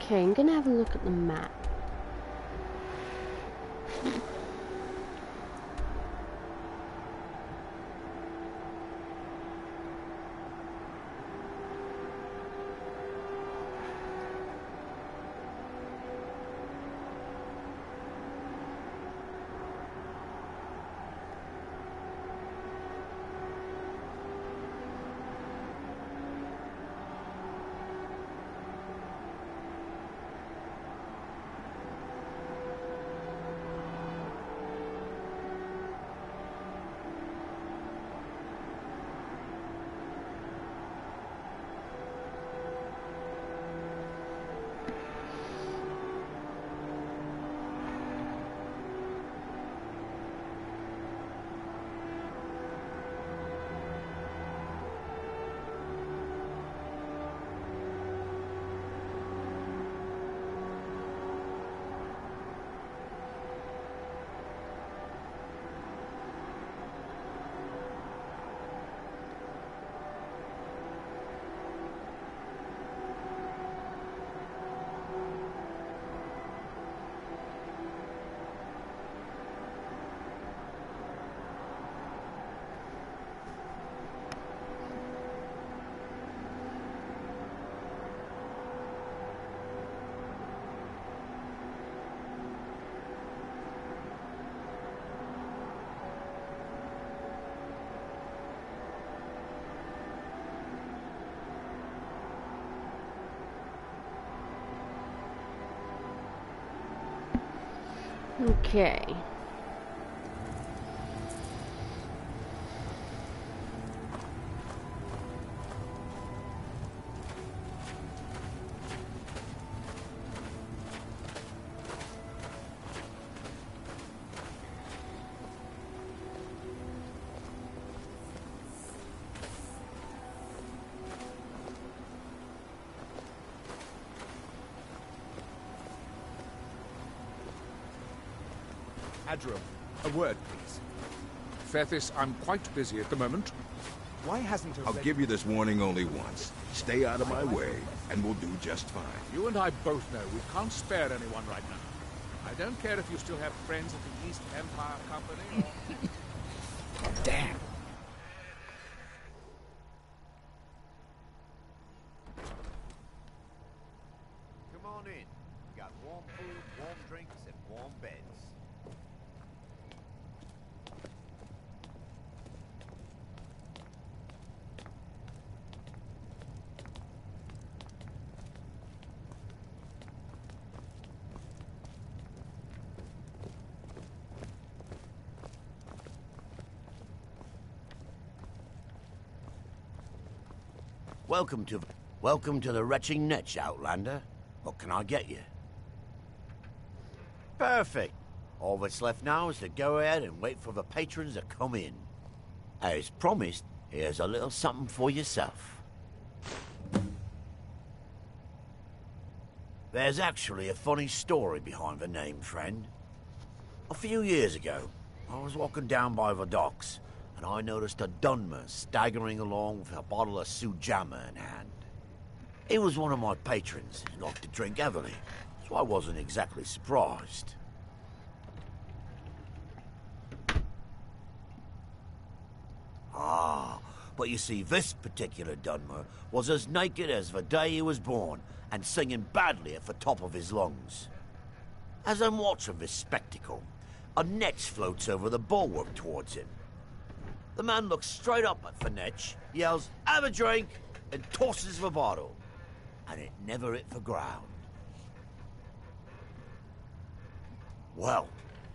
Okay, I'm gonna have a look at the map. Okay. Adram, a word, please. Fethis, I'm quite busy at the moment. Why hasn't I'll give you this warning only once. Stay out of my way, and we'll do just fine. You and I both know we can't spare anyone right now. I don't care if you still have friends at the East Empire Company or... Damn. Come on in. We got warm food, warm drinks, and warm beds. Welcome to the retching niche, Outlander. What can I get you? Perfect. All that's left now is to go ahead and wait for the patrons to come in. As promised, here's a little something for yourself. There's actually a funny story behind the name, friend. A few years ago, I was walking down by the docks, and I noticed a Dunmer staggering along with a bottle of Sujamma in hand. He was one of my patrons. He liked to drink heavily, so I wasn't exactly surprised. Ah, but you see, this particular Dunmer was as naked as the day he was born, and singing badly at the top of his lungs. As I'm watching this spectacle, a netch floats over the bulwark towards him. The man looks straight up at the netch, yells, "Have a drink!" and tosses the bottle. And it never hit the ground. Well,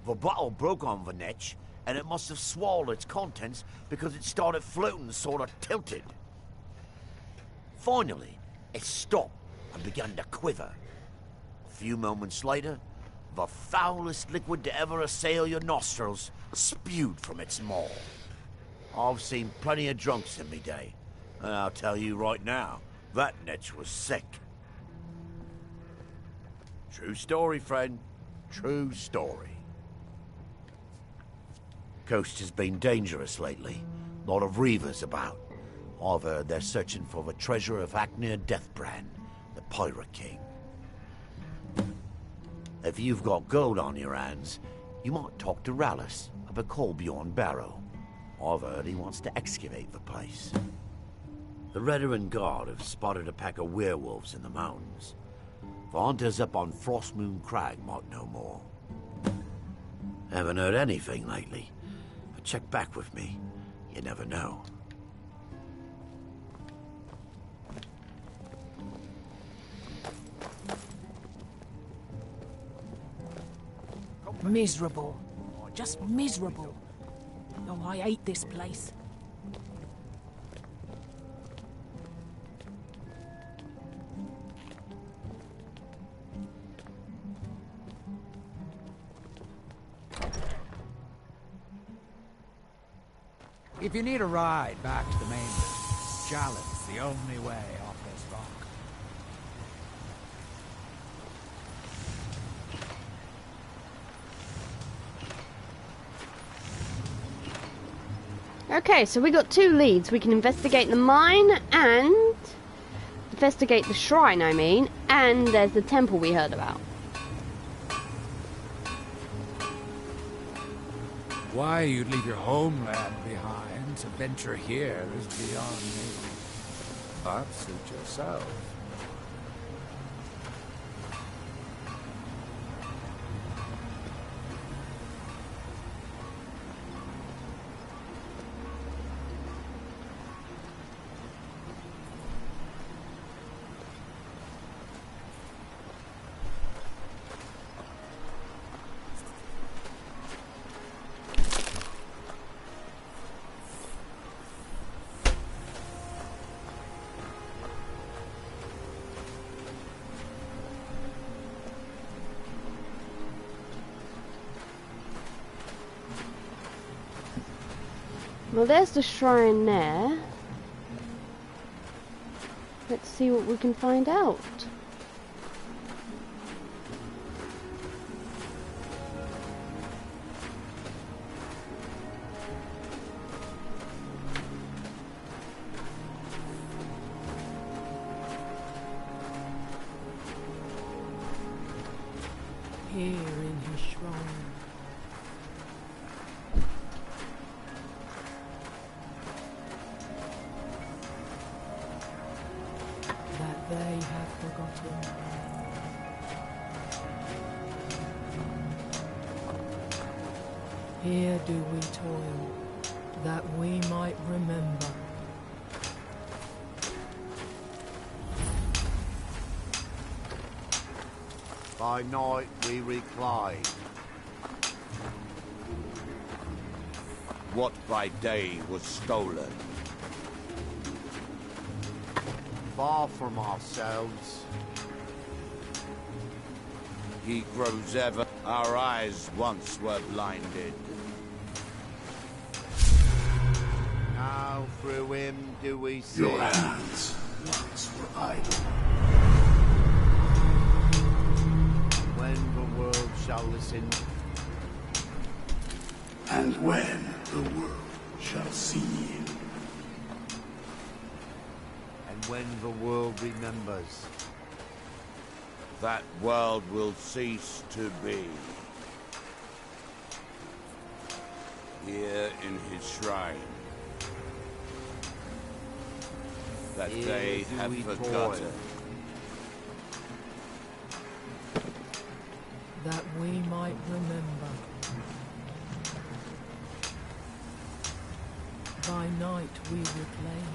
the bottle broke on the netch, and it must have swallowed its contents because it started floating sort of tilted. Finally, it stopped and began to quiver. A few moments later, the foulest liquid to ever assail your nostrils spewed from its maw. I've seen plenty of drunks in me day, and I'll tell you right now, that netch was sick. True story, friend. True story. Coast has been dangerous lately. A lot of reavers about. I've heard they're searching for the treasure of Acnir Deathbrand, the Pirate King. If you've got gold on your hands, you might talk to Rallis of the Colbjorn Barrow. I've heard he wants to excavate the place. The Redoran Guard have spotted a pack of werewolves in the mountains. The hunters up on Frostmoon Crag might know more. Haven't heard anything lately, but check back with me. You never know. Miserable. Just miserable. Oh, I hate this place. If you need a ride back to the mainland, Jalen's the only way off this rock. Okay, so we got two leads. We can investigate the mine and investigate the shrine, and there's the temple we heard about. Why you'd leave your homeland behind to venture here is beyond me. But suit yourself. Well, there's the shrine there. Let's see what we can find out. Here in his shrine. That they have forgotten. Here do we toil, that we might remember. By night we recline. What by day was stolen? Far from ourselves. He grows ever. Our eyes once were blinded. Now through him do we see. Your hands once were idle. When the world shall listen. And when the world shall see. And when the world remembers. That world will cease to be. Here in his shrine. That Here they do have we forgotten. toil. That we might remember. By night we reclaim.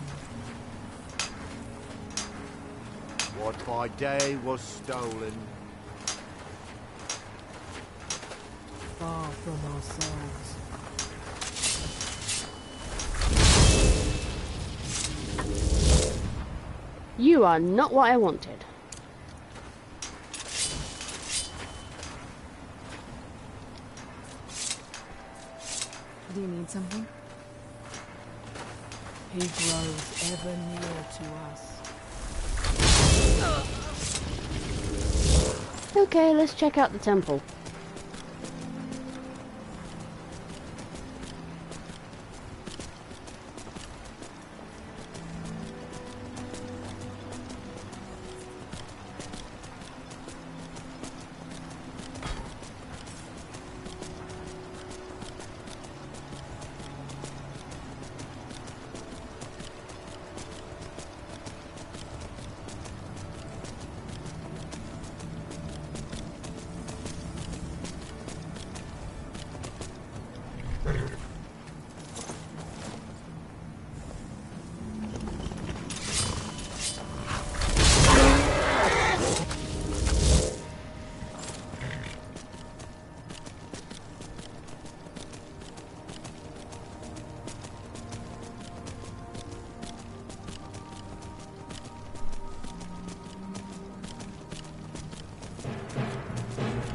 What by day was stolen. Far from ourselves. You are not what I wanted. Do you need something? He grows ever near to us. Okay, let's check out the temple.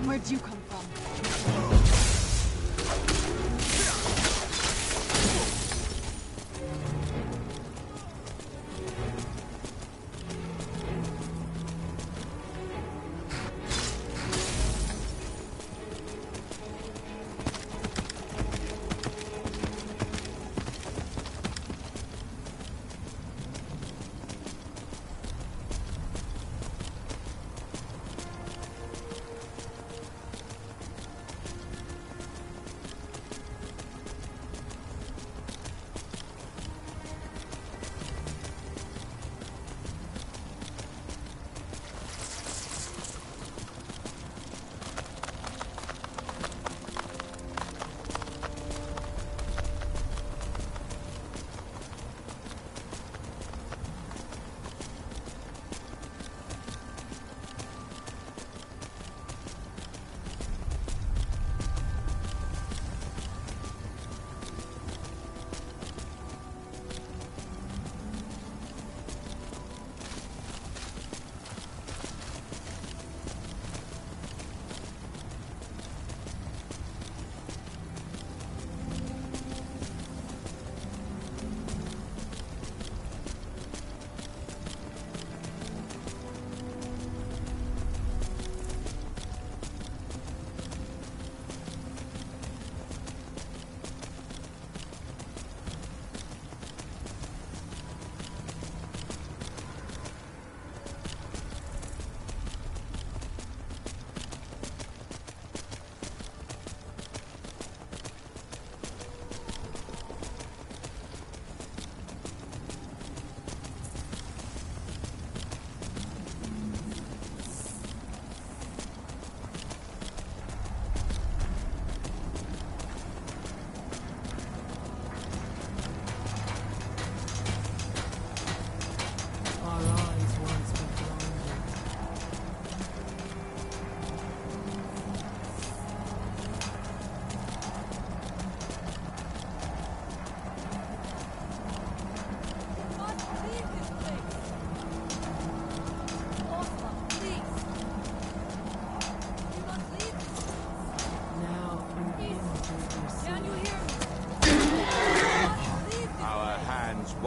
Where'd you come from?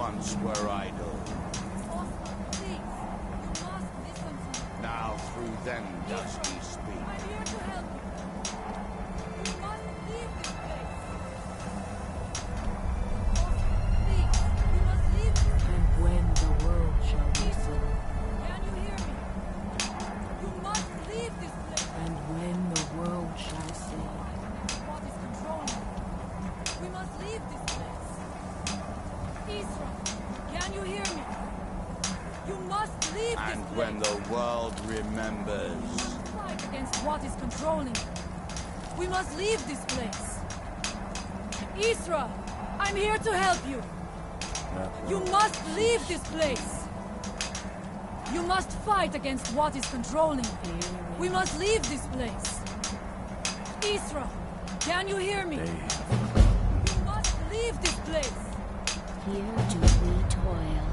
once were idle. Please, you must listen to me. Now through them does he speak. I'm here to help you. You must leave this place. Please, you must leave this place. And when the world shall listen, Can you hear me? You must leave this place. and when the world shall say, What is controlling you? We must leave this place. Isra, can you hear me? You must leave this And place. when the world remembers. Fight against what is controlling you. We must leave this place. Isra, I'm here to help you. You must leave this place. You must fight against what is controlling you. We must leave this place. Isra, can you hear me? You must leave this place. Here do we toil.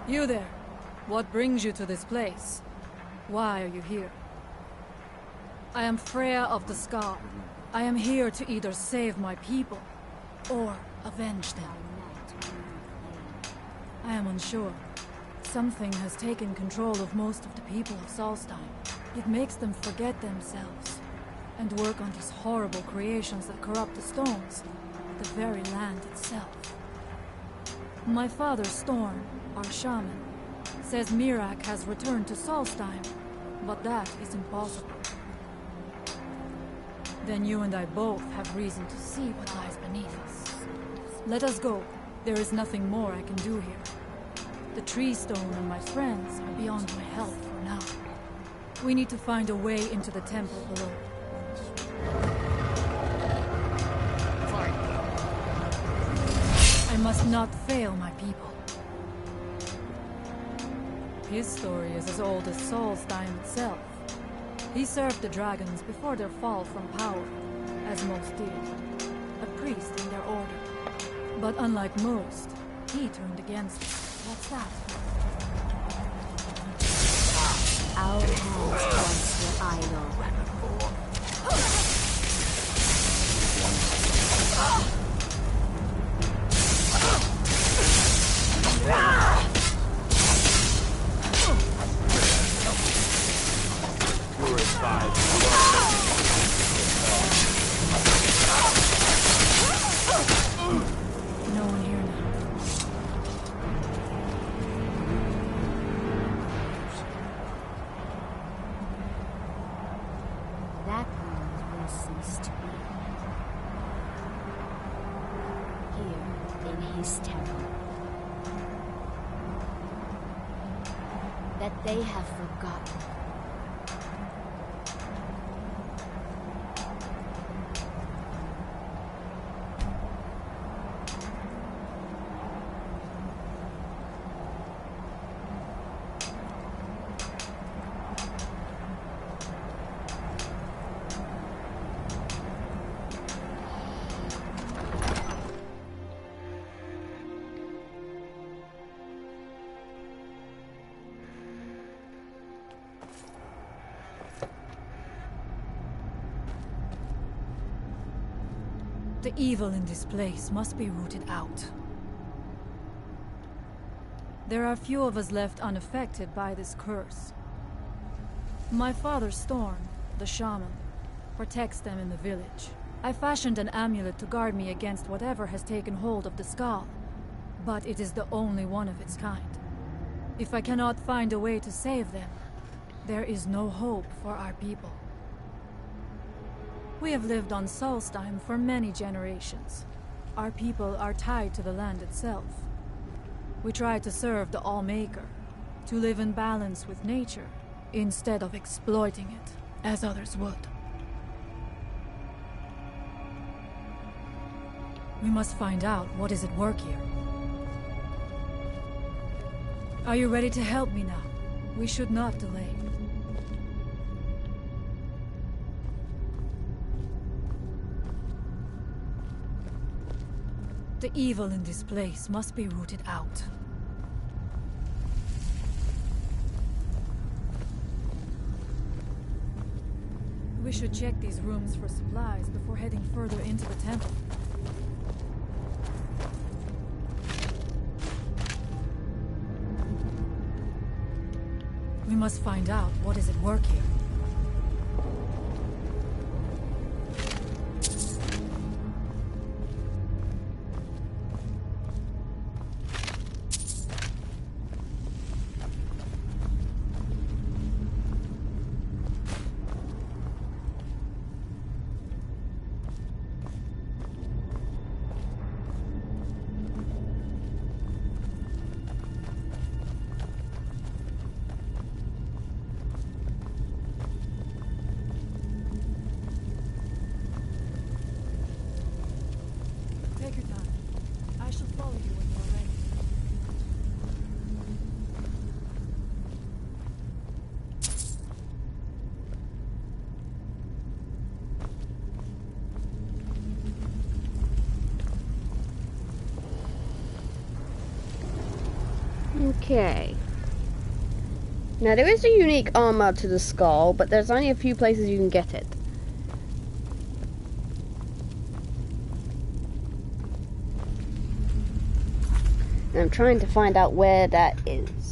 You there. What brings you to this place? Why are you here? I am Freya of the Scar. I am here to either save my people or avenge them. I am unsure. Something has taken control of most of the people of Solstheim. It makes them forget themselves and work on these horrible creations that corrupt the stones, the very land itself. My father, Storm, our shaman, says Mirak has returned to Solstheim, but that is impossible. Then you and I both have reason to see what lies beneath us. Let us go. There is nothing more I can do here. The tree stone and my friends are beyond my help for now. We need to find a way into the temple below. I must not fail my people. His story is as old as Solstheim itself. He served the dragons before their fall from power, as most did. A priest in their order. But unlike most, he turned against us. What's that? Our hands once were idle. No one here now. That world will cease to be. Here, in his temple. That they have forgotten. The evil in this place must be rooted out. There are few of us left unaffected by this curse. My father, Storm, the shaman, protects them in the village. I fashioned an amulet to guard me against whatever has taken hold of the skull, but it is the only one of its kind. If I cannot find a way to save them, there is no hope for our people. We have lived on Solstheim for many generations. Our people are tied to the land itself. We try to serve the All-Maker, to live in balance with nature, instead of exploiting it, as others would. We must find out what is at work here. Are you ready to help me now? We should not delay. The evil in this place must be rooted out. We should check these rooms for supplies before heading further into the temple. We must find out what is at work here. Take your time. I shall follow you when you are ready. Okay. Now there is a unique armor to the skull, but there's only a few places you can get it. And I'm trying to find out where that is.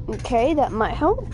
Okay, that might help.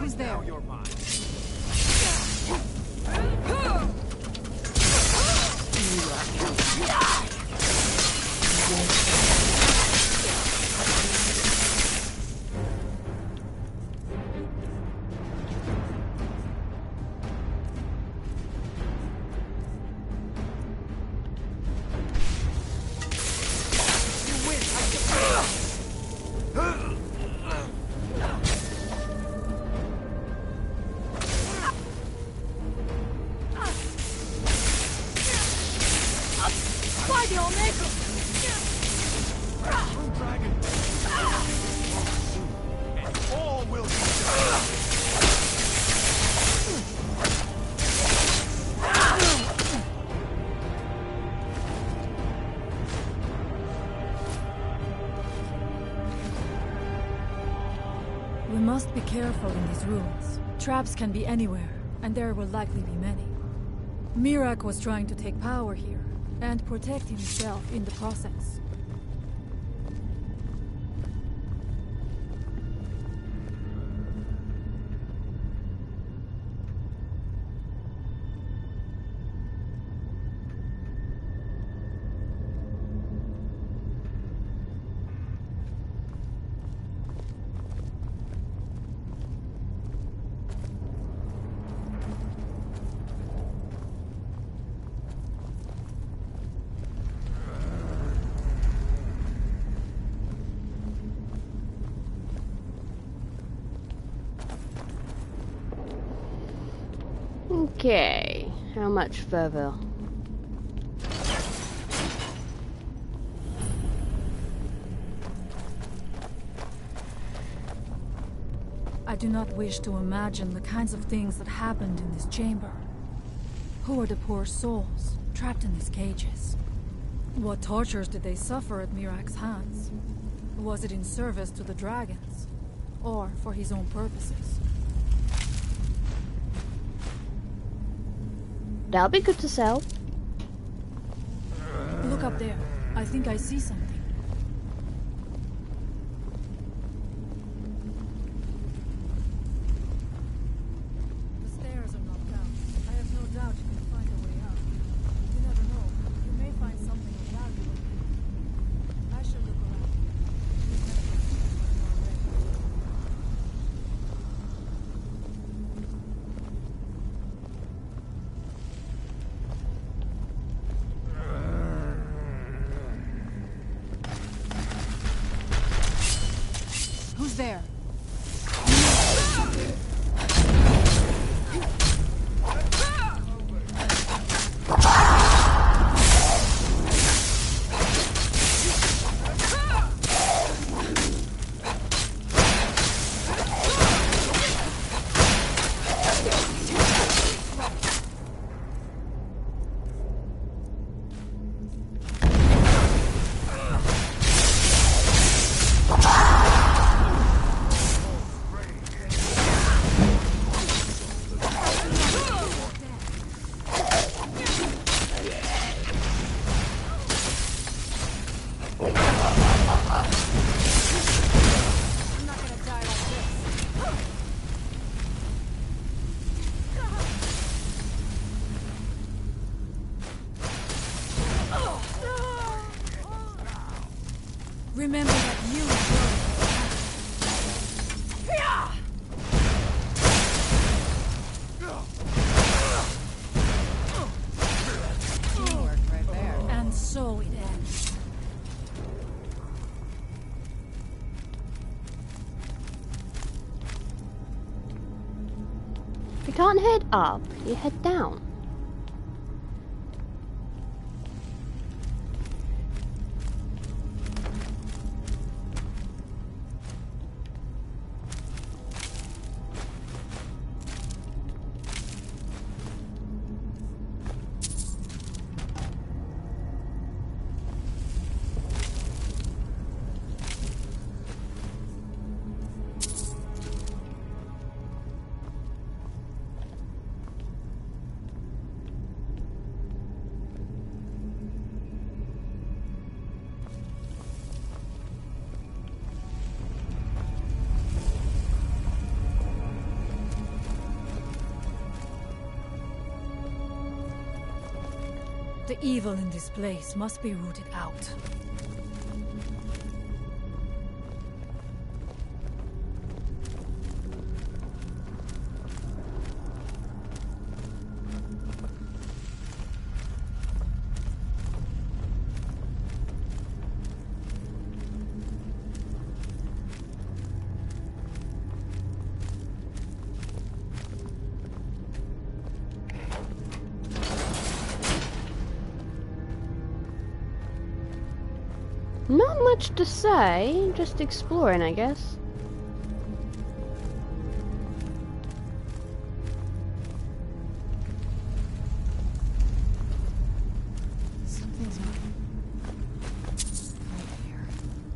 Who's there? You're mine. must be careful in these ruins. Traps can be anywhere, and there will likely be many. Mirak was trying to take power here, and protect himself in the process. Okay, how much further? I do not wish to imagine the kinds of things that happened in this chamber. Who are the poor souls trapped in these cages? What tortures did they suffer at Mirak's hands? Was it in service to the dragons, or for his own purposes? That'll be good to sell. Look up there. I think I see something. The stairs are knocked out. I have no doubt you can find a way out. You never know. You may find something of value. I shall look around. Who's there? Remember that you Teamwork right there. And so it ends. You can't head up, you head down. The evil in this place must be rooted out. Not much to say, just exploring, I guess. Something's not right here.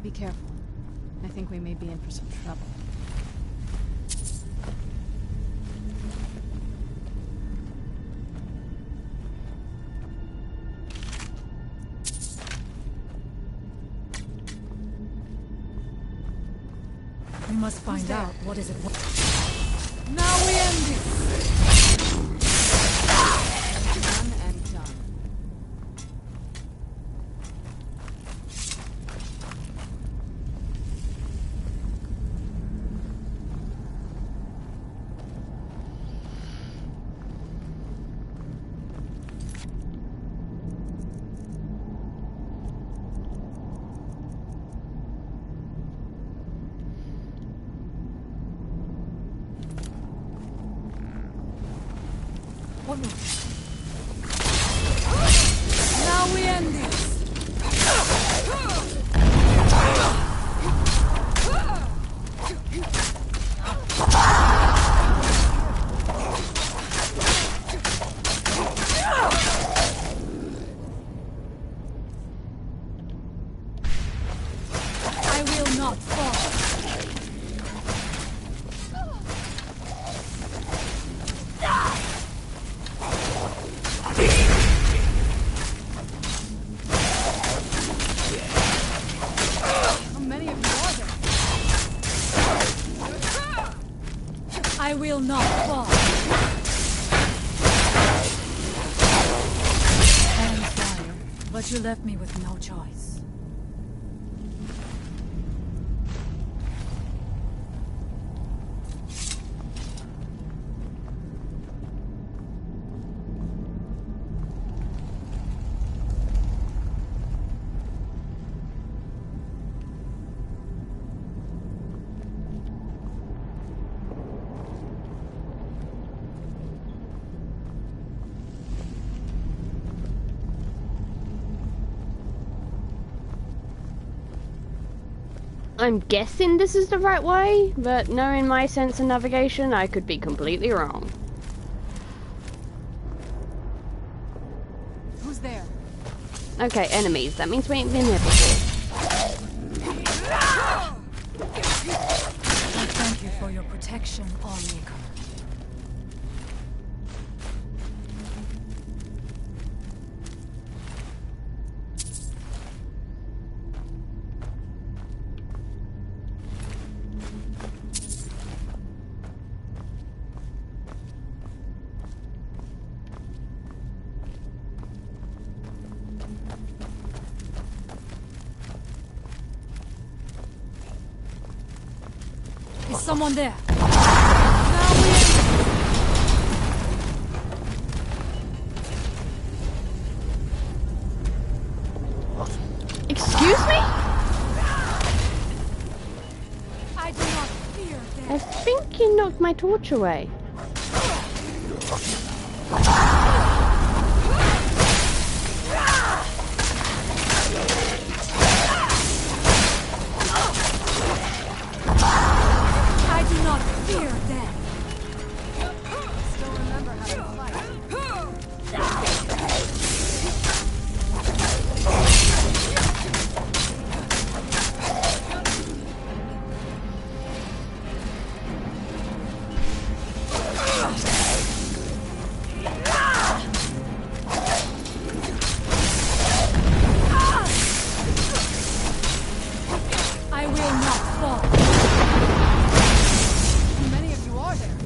Be careful. I think we may be in for some trouble. We must find out what is it. Now we end it. Done and done. Now we end this. I will not fall. I will not fall. I am sorry, but you left me with no choice. I'm guessing this is the right way, but knowing my sense of navigation, I could be completely wrong. Who's there? Okay, enemies. That means we ain't been here before. I thank you for your protection, Lawmaker. Is someone there? Now we Excuse me? I do not fear death. I think you knocked my torch away. I do not fear death. Still remember how to fight. I will not fall. How many of you are there?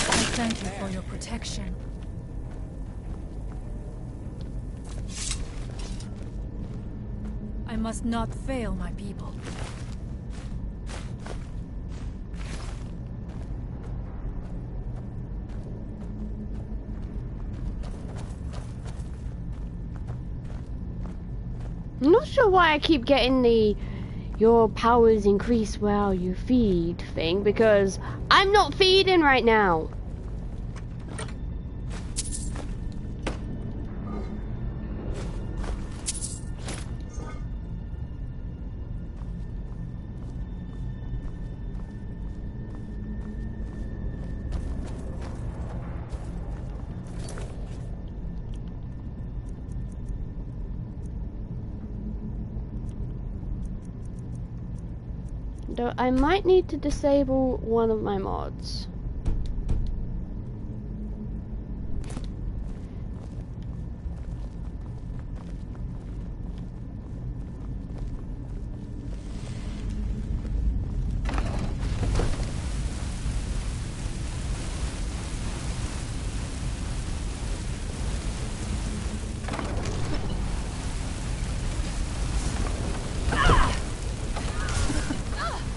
I thank you for your protection. I must not fail my people. I'm not sure why I keep getting the your powers increase while you feed thing, because I'm not feeding right now. Though I might need to disable one of my mods.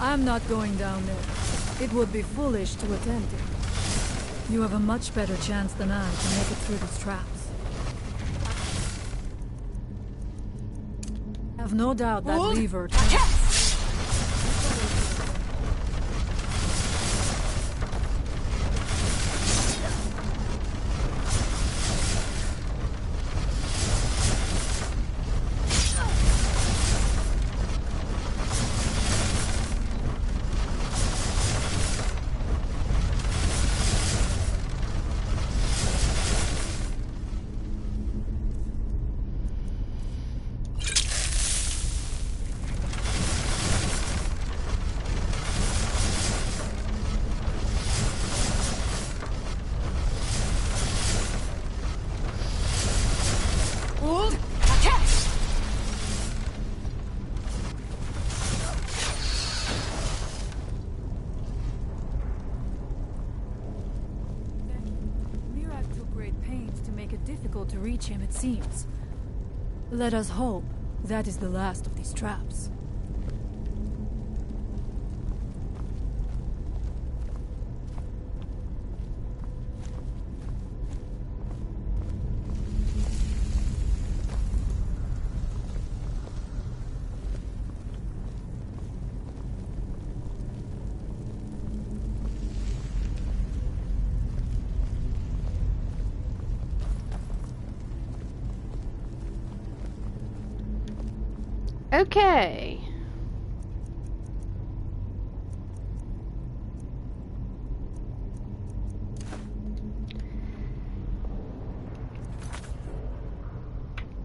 I'm not going down there. It would be foolish to attempt it. You have a much better chance than I to make it through these traps. I have no doubt that lever... difficult to reach him, it seems. Let us hope that is the last of these traps. Okay.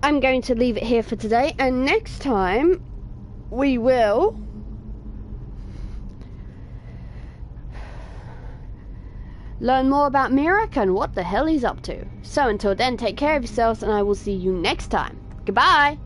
I'm going to leave it here for today, and next time we will learn more about Mirak and what the hell he's up to. So until then, take care of yourselves, and I will see you next time. Goodbye!